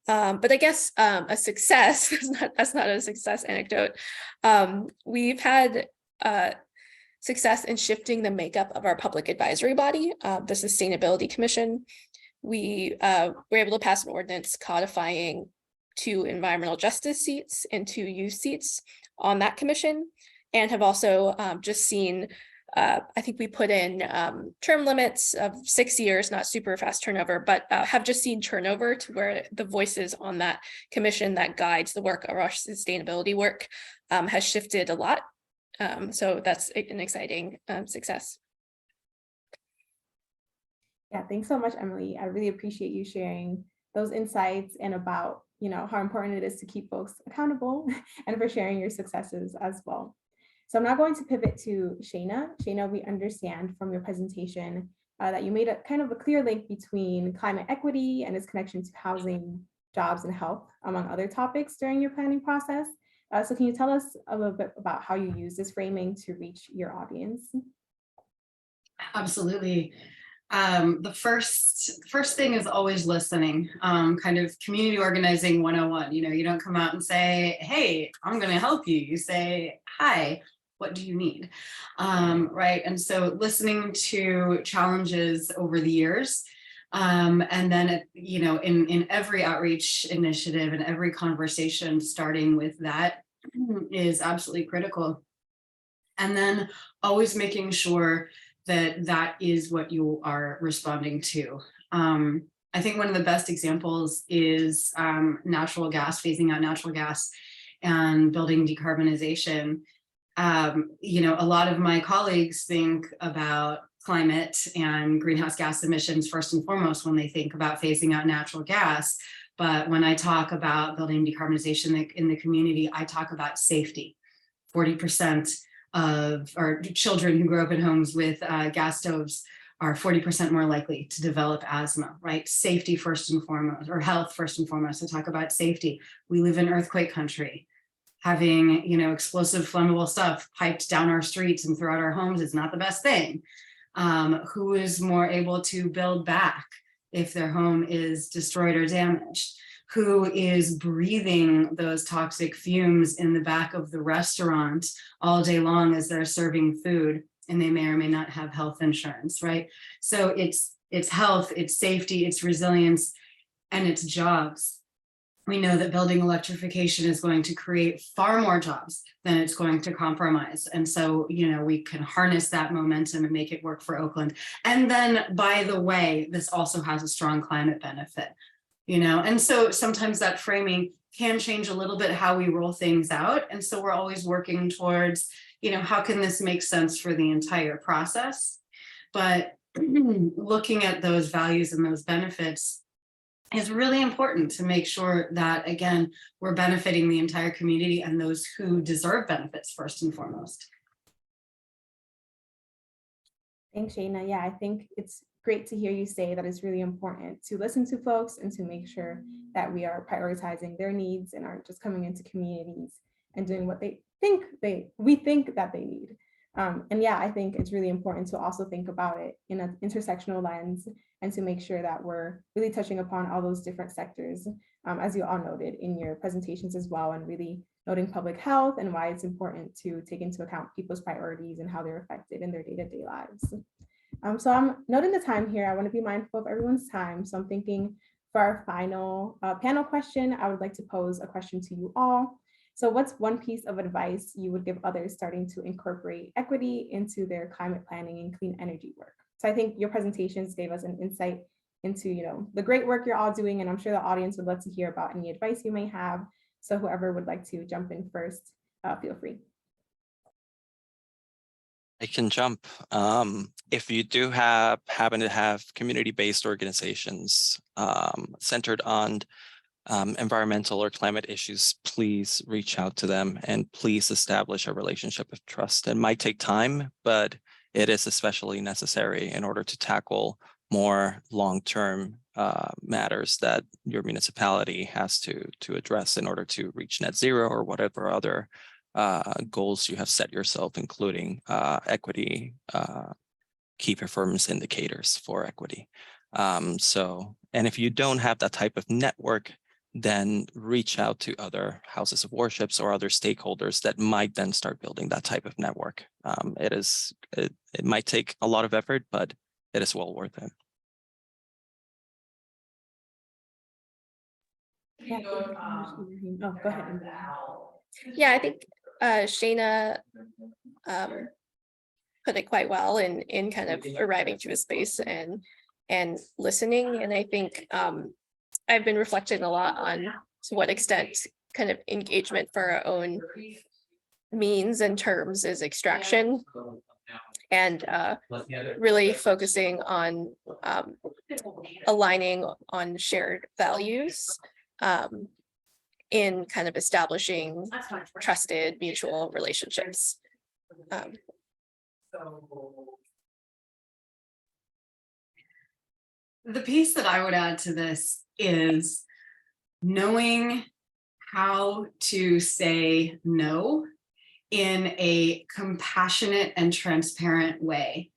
But I guess a success, that's not a success anecdote. We've had success in shifting the makeup of our public advisory body, the Sustainability Commission. We were able to pass an ordinance codifying 2 environmental justice seats and 2 youth seats on that commission, and have also just seen, I think we put in term limits of 6 years, not super fast turnover, but have just seen turnover to where the voices on that commission that guides the work of our sustainability work has shifted a lot. So that's an exciting success. Yeah, thanks so much, Emily. I really appreciate you sharing those insights and about, how important it is to keep folks accountable and for sharing your successes as well. So I'm now going to pivot to Shayna. Shayna, we understand from your presentation that you made a kind of a clear link between climate equity and its connection to housing, jobs, and health, among other topics during your planning process. So can you tell us a little bit about how you use this framing to reach your audience? Absolutely. The first thing is always listening, kind of community organizing 101. You don't come out and say, hey, I'm going to help you. You say, hi, what do you need? Right. And so listening to challenges over the years, and then, in every outreach initiative and every conversation, starting with that is absolutely critical. And then always making sure that is what you are responding to. I think one of the best examples is natural gas, phasing out natural gas and building decarbonization. You know, a lot of my colleagues think about climate and greenhouse gas emissions first and foremost when they think about phasing out natural gas. But when I talk about building decarbonization in the community, I talk about safety. 40% of our children who grow up in homes with gas stoves are 40% more likely to develop asthma, right? Safety first and foremost, or health first and foremost. I talk about safety. We live in earthquake country. Having, you know, explosive flammable stuff piped down our streets and throughout our homes is not the best thing. Who is more able to build back if their home is destroyed or damaged? Who is breathing those toxic fumes in the back of the restaurant all day long as they're serving food, and they may or may not have health insurance, right? So it's health, it's safety, it's resilience, and it's jobs. We know that building electrification is going to create far more jobs than it's going to compromise. And so, you know, we can harness that momentum and make it work for Oakland. And then, by the way, this also has a strong climate benefit, you know, and so sometimes that framing can change a little bit how we roll things out. And so we're always working towards, you know, how can this make sense for the entire process? But looking at those values and those benefits is really important to make sure that, again, we're benefiting the entire community and those who deserve benefits first and foremost. Thanks, Shayna. Yeah, I think it's great to hear you say that it's really important to listen to folks and to make sure that we are prioritizing their needs and aren't just coming into communities and doing what we think that they need. And yeah, I think it's really important to also think about it in an intersectional lens and to make sure that we're really touching upon all those different sectors, as you all noted in your presentations as well, and really noting public health and why it's important to take into account people's priorities and how they're affected in their day-to-day lives. So I'm noting the time here. I want to be mindful of everyone's time. So I'm thinking for our final panel question, I would like to pose a question to you all. So what's one piece of advice you would give others starting to incorporate equity into their climate planning and clean energy work? So I think your presentations gave us an insight into, you know, the great work you're all doing, and I'm sure the audience would love to hear about any advice you may have. So whoever would like to jump in first, feel free. I can jump. If you do happen to have community-based organizations centered on environmental or climate issues, please reach out to them and please establish a relationship of trust. It might take time, but it is especially necessary in order to tackle more long-term matters that your municipality has to address in order to reach net zero or whatever other goals you have set yourself, including equity, key performance indicators for equity. And if you don't have that type of network, then reach out to other houses of worships or other stakeholders that might then start building that type of network. It might take a lot of effort, but it is well worth it. Yeah. Oh, go ahead. Yeah, I think Shayna put it quite well in kind of arriving to a space and listening. And I think I've been reflecting a lot on to what extent kind of engagement for our own means and terms is extraction, and really focusing on aligning on shared values in kind of establishing trusted mutual relationships. The piece that I would add to this is knowing how to say no in a compassionate and transparent way.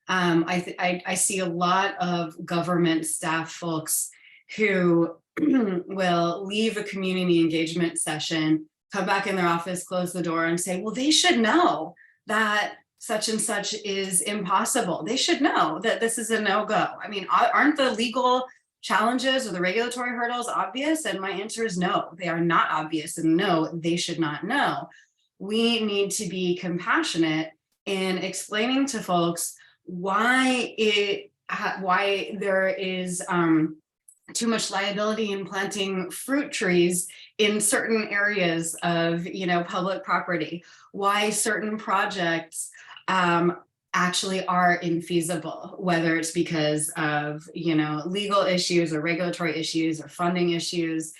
I see a lot of government staff folks who will leave a community engagement session, come back in their office, close the door and say, well, they should know that such and such is impossible. They should know that this is a no-go. I mean, aren't the legal challenges or the regulatory hurdles obvious? And my answer is no, they are not obvious, and no, they should not know. We need to be compassionate in explaining to folks why there is too much liability in planting fruit trees in certain areas of, public property, why certain projects actually are infeasible, whether it's because of, legal issues or regulatory issues or funding issues.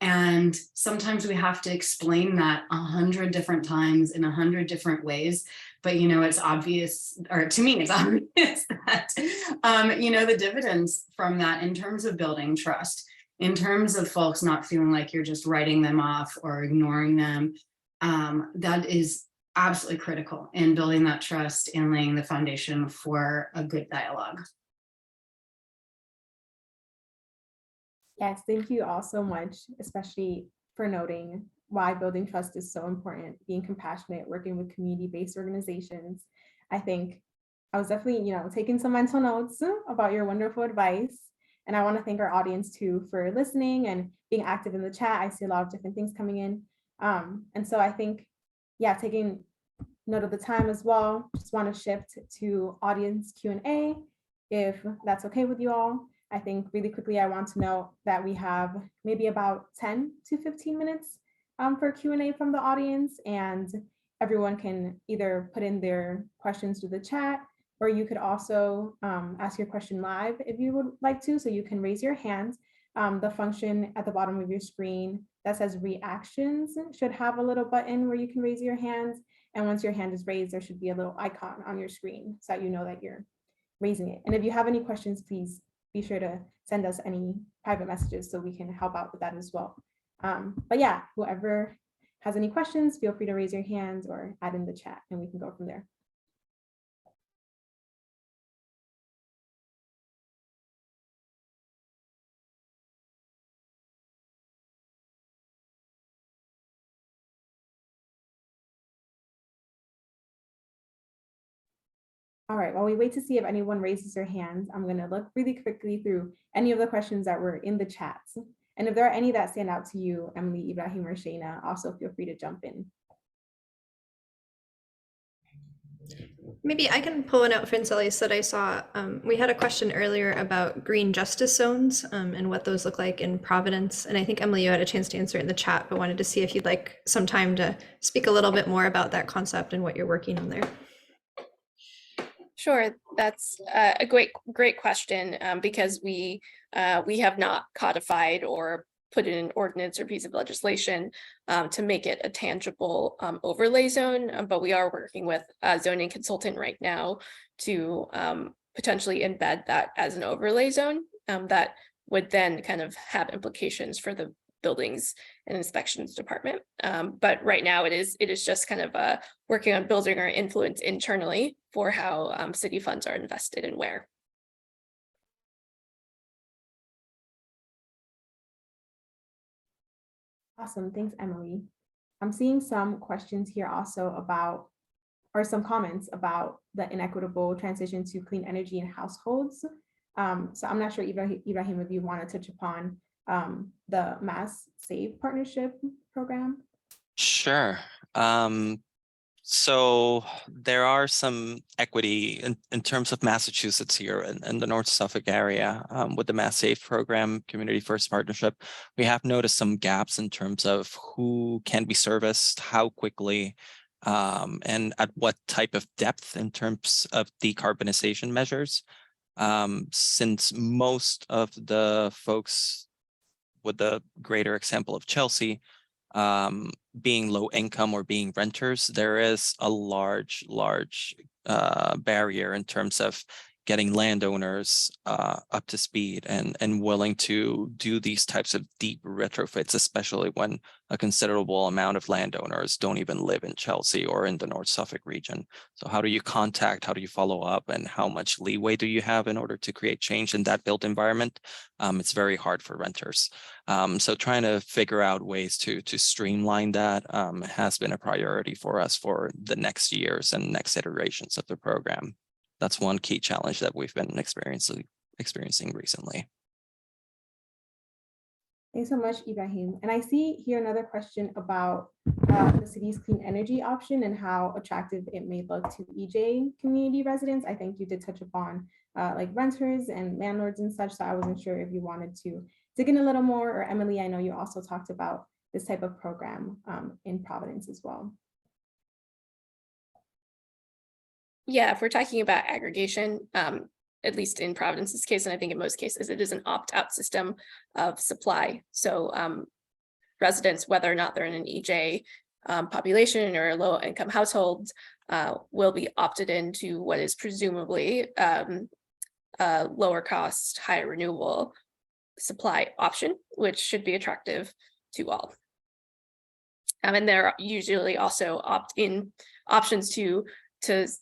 And sometimes we have to explain that 100 different times in 100 different ways. But, it's obvious, or to me, it's obvious that, the dividends from that in terms of building trust, in terms of folks not feeling like you're just writing them off or ignoring them, that is absolutely critical in building that trust and laying the foundation for a good dialogue. Yes, thank you all so much, especially for noting why building trust is so important, being compassionate, working with community-based organizations. I think I was definitely, taking some mental notes about your wonderful advice. And I want to thank our audience too for listening and being active in the chat. I see a lot of different things coming in. And so I think, taking note of the time as well, just want to shift to audience Q&A, if that's okay with you all. I think really quickly, I want to know that we have maybe about 10 to 15 minutes for Q&A from the audience, and everyone can either put in their questions through the chat, or you could also ask your question live if you would like to. So you can raise your hand. The function at the bottom of your screen that says reactions should have a little button where you can raise your hand. And once your hand is raised, there should be a little icon on your screen so that you know that you're raising it. And if you have any questions, please be sure to send us any private messages so we can help out with that as well. But yeah, whoever has any questions, feel free to raise your hands or add in the chat and we can go from there. All right, while we wait to see if anyone raises their hands, I'm gonna look really quickly through any of the questions that were in the chats. And if there are any that stand out to you, Emily, Ibrahim, or Shayna, also feel free to jump in. Maybe I can pull one out, Francelis, that I saw. We had a question earlier about green justice zones and what those look like in Providence. And I think, Emily, you had a chance to answer it in the chat, but wanted to see if you'd like some time to speak a little bit more about that concept and what you're working on there. Sure, that's a great question, because we have not codified or put in an ordinance or piece of legislation to make it a tangible overlay zone, but we are working with a zoning consultant right now to potentially embed that as an overlay zone that would then kind of have implications for the buildings and inspections department. But right now it is just kind of working on building our influence internally for how city funds are invested and where. Awesome, thanks, Emily. I'm seeing some questions here also about, or some comments about the inequitable transition to clean energy in households. So I'm not sure, Ibrahim, if you want to touch upon the Mass Save Partnership program. Sure. So there are some equity in terms of Massachusetts here in the North Suffolk area with the Mass Save program, Community First Partnership. We have noticed some gaps in terms of who can be serviced, how quickly, and at what type of depth in terms of decarbonization measures. Since most of the folks, with the greater example of Chelsea, being low income or being renters, there is a large barrier in terms of getting landowners up to speed and willing to do these types of deep retrofits, especially when a considerable amount of landowners don't even live in Chelsea or in the North Suffolk region. So how do you contact, how do you follow up, and how much leeway do you have in order to create change in that built environment? It's very hard for renters. So trying to figure out ways to streamline that has been a priority for us for the next years and next iterations of the program. That's one key challenge that we've been experiencing recently. Thanks so much, Ibrahim. And I see here another question about the city's clean energy option and how attractive it may look to EJ community residents. I think you did touch upon like renters and landlords and such, so I wasn't sure if you wanted to dig in a little more, or Emily, I know you also talked about this type of program in Providence as well. Yeah, if we're talking about aggregation, at least in Providence's case, and I think in most cases, it is an opt-out system of supply. So residents, whether or not they're in an EJ population or a low-income household, will be opted into what is presumably lower cost, higher renewable supply option, which should be attractive to all. And there are usually also opt-in options to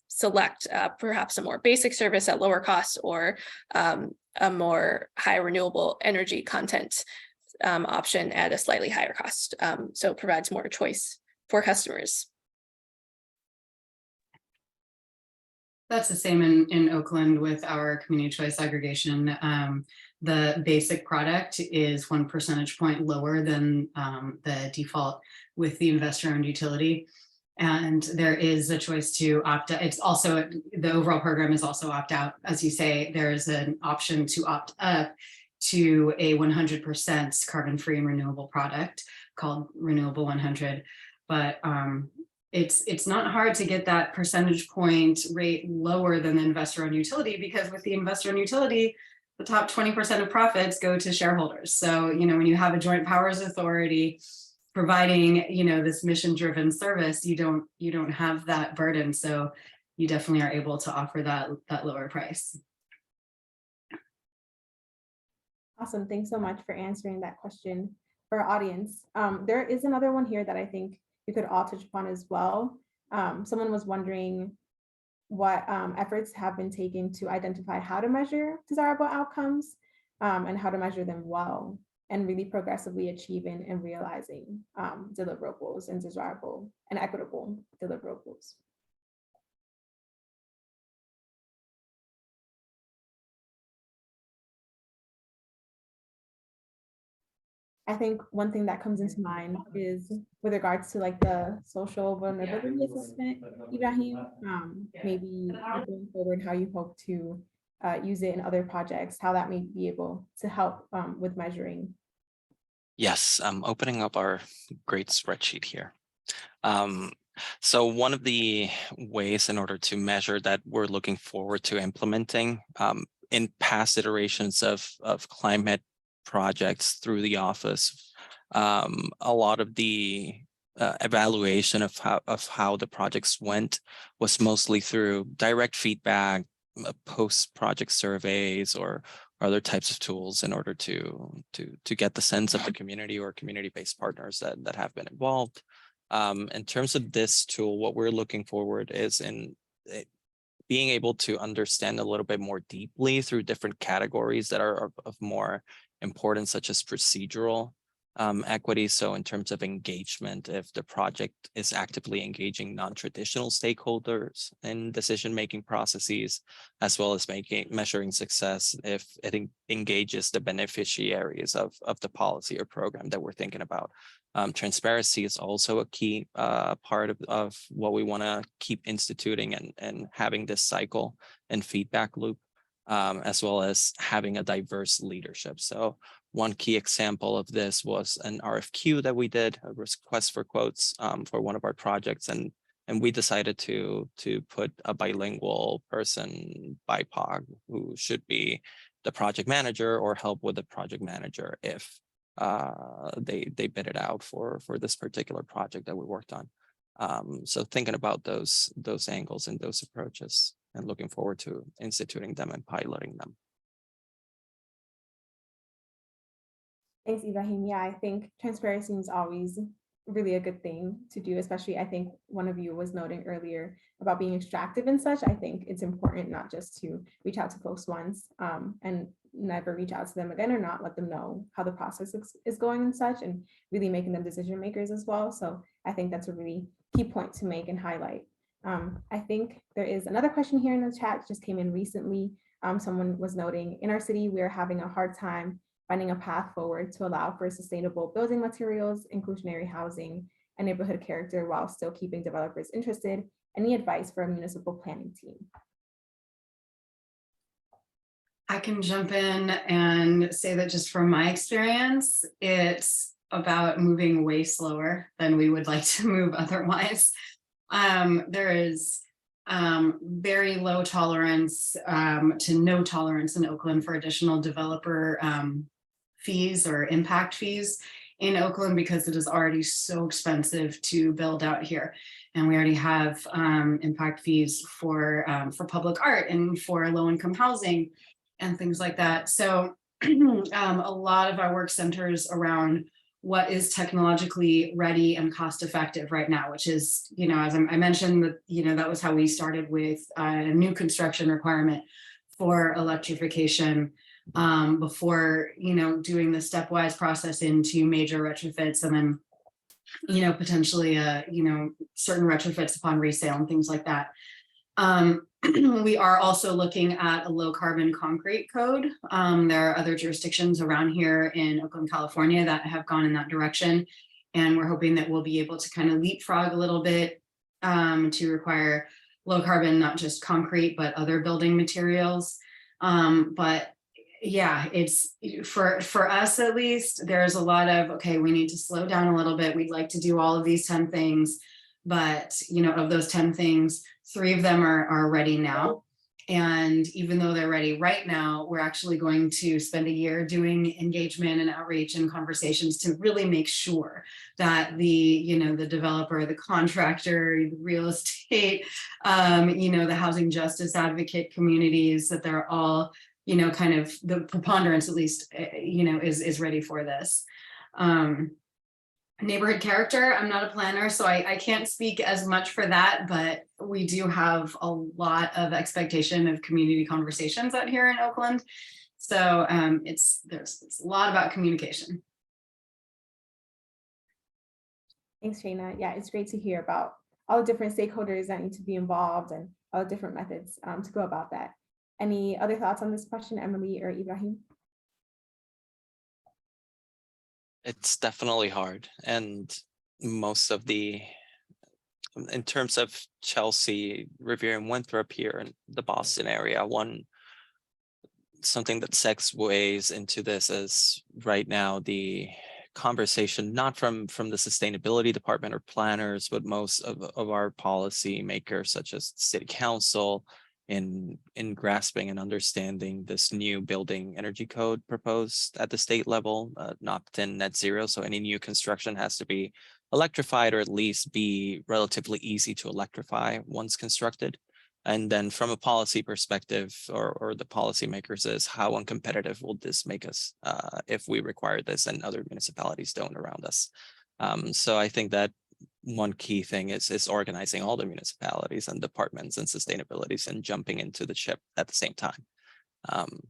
select perhaps a more basic service at lower cost, or a more high renewable energy content option at a slightly higher cost. So it provides more choice for customers. That's the same in Oakland with our community choice aggregation. The basic product is 1 percentage point lower than the default with the investor-owned utility. And there is a choice to opt out. It's also, the overall program is also opt out. As you say, there's an option to opt up to a 100% carbon-free and renewable product called Renewable 100. But it's not hard to get that percentage point rate lower than the investor-owned utility, because with the investor-owned utility, the top 20% of profits go to shareholders. So, you know, when you have a joint powers authority providing, you know, this mission-driven service, you don't have that burden. So you definitely are able to offer that lower price. Awesome. Thanks so much for answering that question for our audience. There is another one here that I think you could all touch upon as well. Someone was wondering what efforts have been taken to identify how to measure desirable outcomes and how to measure them well, and really progressively achieving and realizing deliverables and desirable and equitable deliverables. I think one thing that comes into mind is with regards to like the social vulnerability assessment, Ibrahim, maybe going forward, how you hope to use it in other projects, how that may be able to help with measuring. Yes, I'm opening up our great spreadsheet here. So one of the ways in order to measure that we're looking forward to implementing in past iterations of climate projects through the office, a lot of the evaluation of how the projects went was mostly through direct feedback, post-project surveys, or other types of tools in order to get the sense of the community or community-based partners that have been involved. In terms of this tool, what we're looking forward is in being able to understand a little bit more deeply through different categories that are of more importance, such as procedural equity. So in terms of engagement, if the project is actively engaging non-traditional stakeholders in decision-making processes, as well as measuring success if it engages the beneficiaries of the policy or program that we're thinking about. Transparency is also a key part of what we want to keep instituting and having this cycle and feedback loop, as well as having a diverse leadership. So one key example of this was an RFQ that we did, a request for quotes for one of our projects, and we decided to put a bilingual person, BIPOC, who should be the project manager or help with the project manager if they bid it out for this particular project that we worked on. So thinking about those angles and those approaches, and looking forward to instituting them and piloting them. Thanks, Ibrahim. Yeah, I think transparency is always really a good thing to do, especially I think one of you was noting earlier about being extractive and such. I think it's important not just to reach out to folks once and never reach out to them again, or not let them know how the process is going and such, and really making them decision makers as well. So I think that's a really key point to make and highlight. I think there is another question here in the chat, just came in recently. Someone was noting, in our city, we're having a hard time finding a path forward to allow for sustainable building materials, inclusionary housing, and neighborhood character while still keeping developers interested. Any advice for a municipal planning team? I can jump in and say that just from my experience, it's about moving way slower than we would like to move otherwise. There is very low tolerance to no tolerance in Oakland for additional developer fees or impact fees in Oakland because it is already so expensive to build out here. And we already have impact fees for public art and for low-income housing and things like that. So a lot of our work centers around what is technologically ready and cost effective right now, which is, as I mentioned, that was how we started with a new construction requirement for electrification before, doing the stepwise process into major retrofits and then, potentially, certain retrofits upon resale and things like that. We are also looking at a low carbon concrete code. There are other jurisdictions around here in Oakland, California that have gone in that direction. And we're hoping that we'll be able to kind of leapfrog a little bit to require low carbon, not just concrete, but other building materials. But yeah, it's for us, at least, there's a lot of, okay, we need to slow down a little bit. We'd like to do all of these 10 things. But, of those 10 things, 3 of them are ready now. And even though they're ready right now, we're actually going to spend a year doing engagement and outreach and conversations to really make sure that the developer, the contractor, the real estate, the housing justice advocate communities, that they're all, kind of the preponderance, at least, is ready for this. Neighborhood character, I'm not a planner, so I can't speak as much for that, but we do have a lot of expectation of community conversations out here in Oakland. So it's a lot about communication. Thanks, Shayna. Yeah, it's great to hear about all the different stakeholders that need to be involved and all the different methods to go about that. Any other thoughts on this question, Emily or Ibrahim? It's definitely hard. And most of in terms of Chelsea, Revere, and Winthrop here in the Boston area, something that segues into this is right now the conversation, not from the sustainability department or planners, but most of our policy makers, such as the city council, in grasping and understanding this new building energy code proposed at the state level, opt-in net zero. So any new construction has to be electrified, or at least be relatively easy to electrify once constructed. And then from a policy perspective, or the policymakers, is how uncompetitive will this make us if we require this and other municipalities don't around us. So I think that one key thing is organizing all the municipalities and departments and sustainabilities and jumping into the ship at the same time.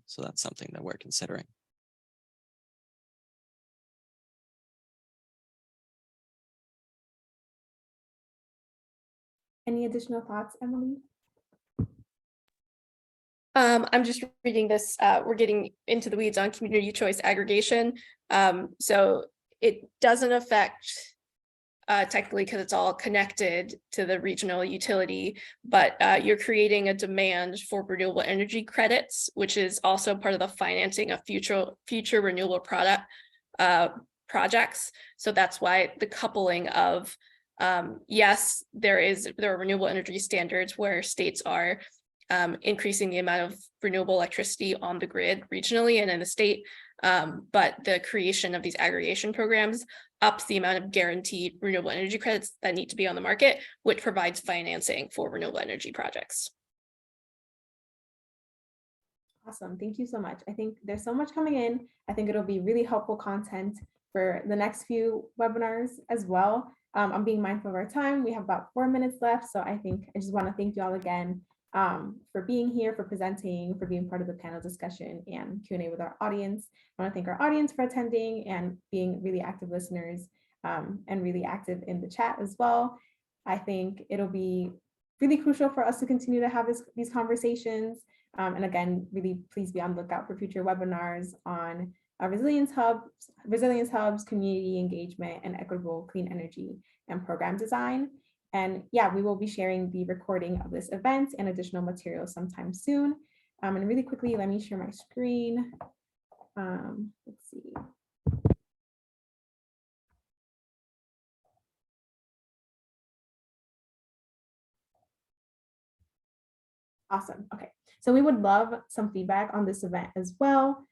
So that's something that we're considering. Any additional thoughts, Emily? I'm just reading this. We're getting into the weeds on community choice aggregation. So it doesn't affect technically, because it's all connected to the regional utility, but you're creating a demand for renewable energy credits, which is also part of the financing of future renewable projects. So that's why the coupling of yes, there are renewable energy standards where states are increasing the amount of renewable electricity on the grid regionally and in the state, but the creation of these aggregation programs ups the amount of guaranteed renewable energy credits that need to be on the market, which provides financing for renewable energy projects. Awesome, thank you so much. I think there's so much coming in. I think it'll be really helpful content for the next few webinars as well. I'm being mindful of our time. We have about 4 minutes left. So I think I just want to thank you all again for being here, for presenting, for being part of the panel discussion and Q&A with our audience. I want to thank our audience for attending and being really active listeners and really active in the chat as well. I think it'll be really crucial for us to continue to have these conversations. And again, really please be on the lookout for future webinars on resilience hubs, community engagement, and equitable clean energy and program design. And yeah, we will be sharing the recording of this event and additional materials sometime soon. And really quickly, let me share my screen. Let's see. Awesome. Okay. So we would love some feedback on this event as well.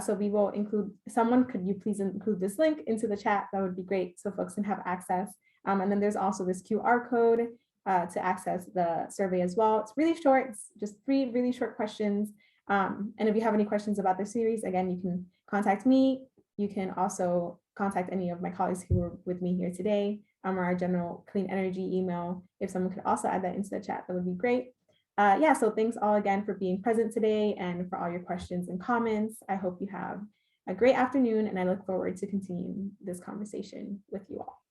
So we will include, could you please include this link into the chat? That would be great so folks can have access. And then there's also this QR code to access the survey as well. It's really short, it's just 3 really short questions. And if you have any questions about the series, again, you can contact me. You can also contact any of my colleagues who were with me here today, or our general clean energy email. If someone could also add that into the chat, that would be great. Yeah, so thanks all again for being present today and for all your questions and comments. I hope you have a great afternoon, and I look forward to continuing this conversation with you all.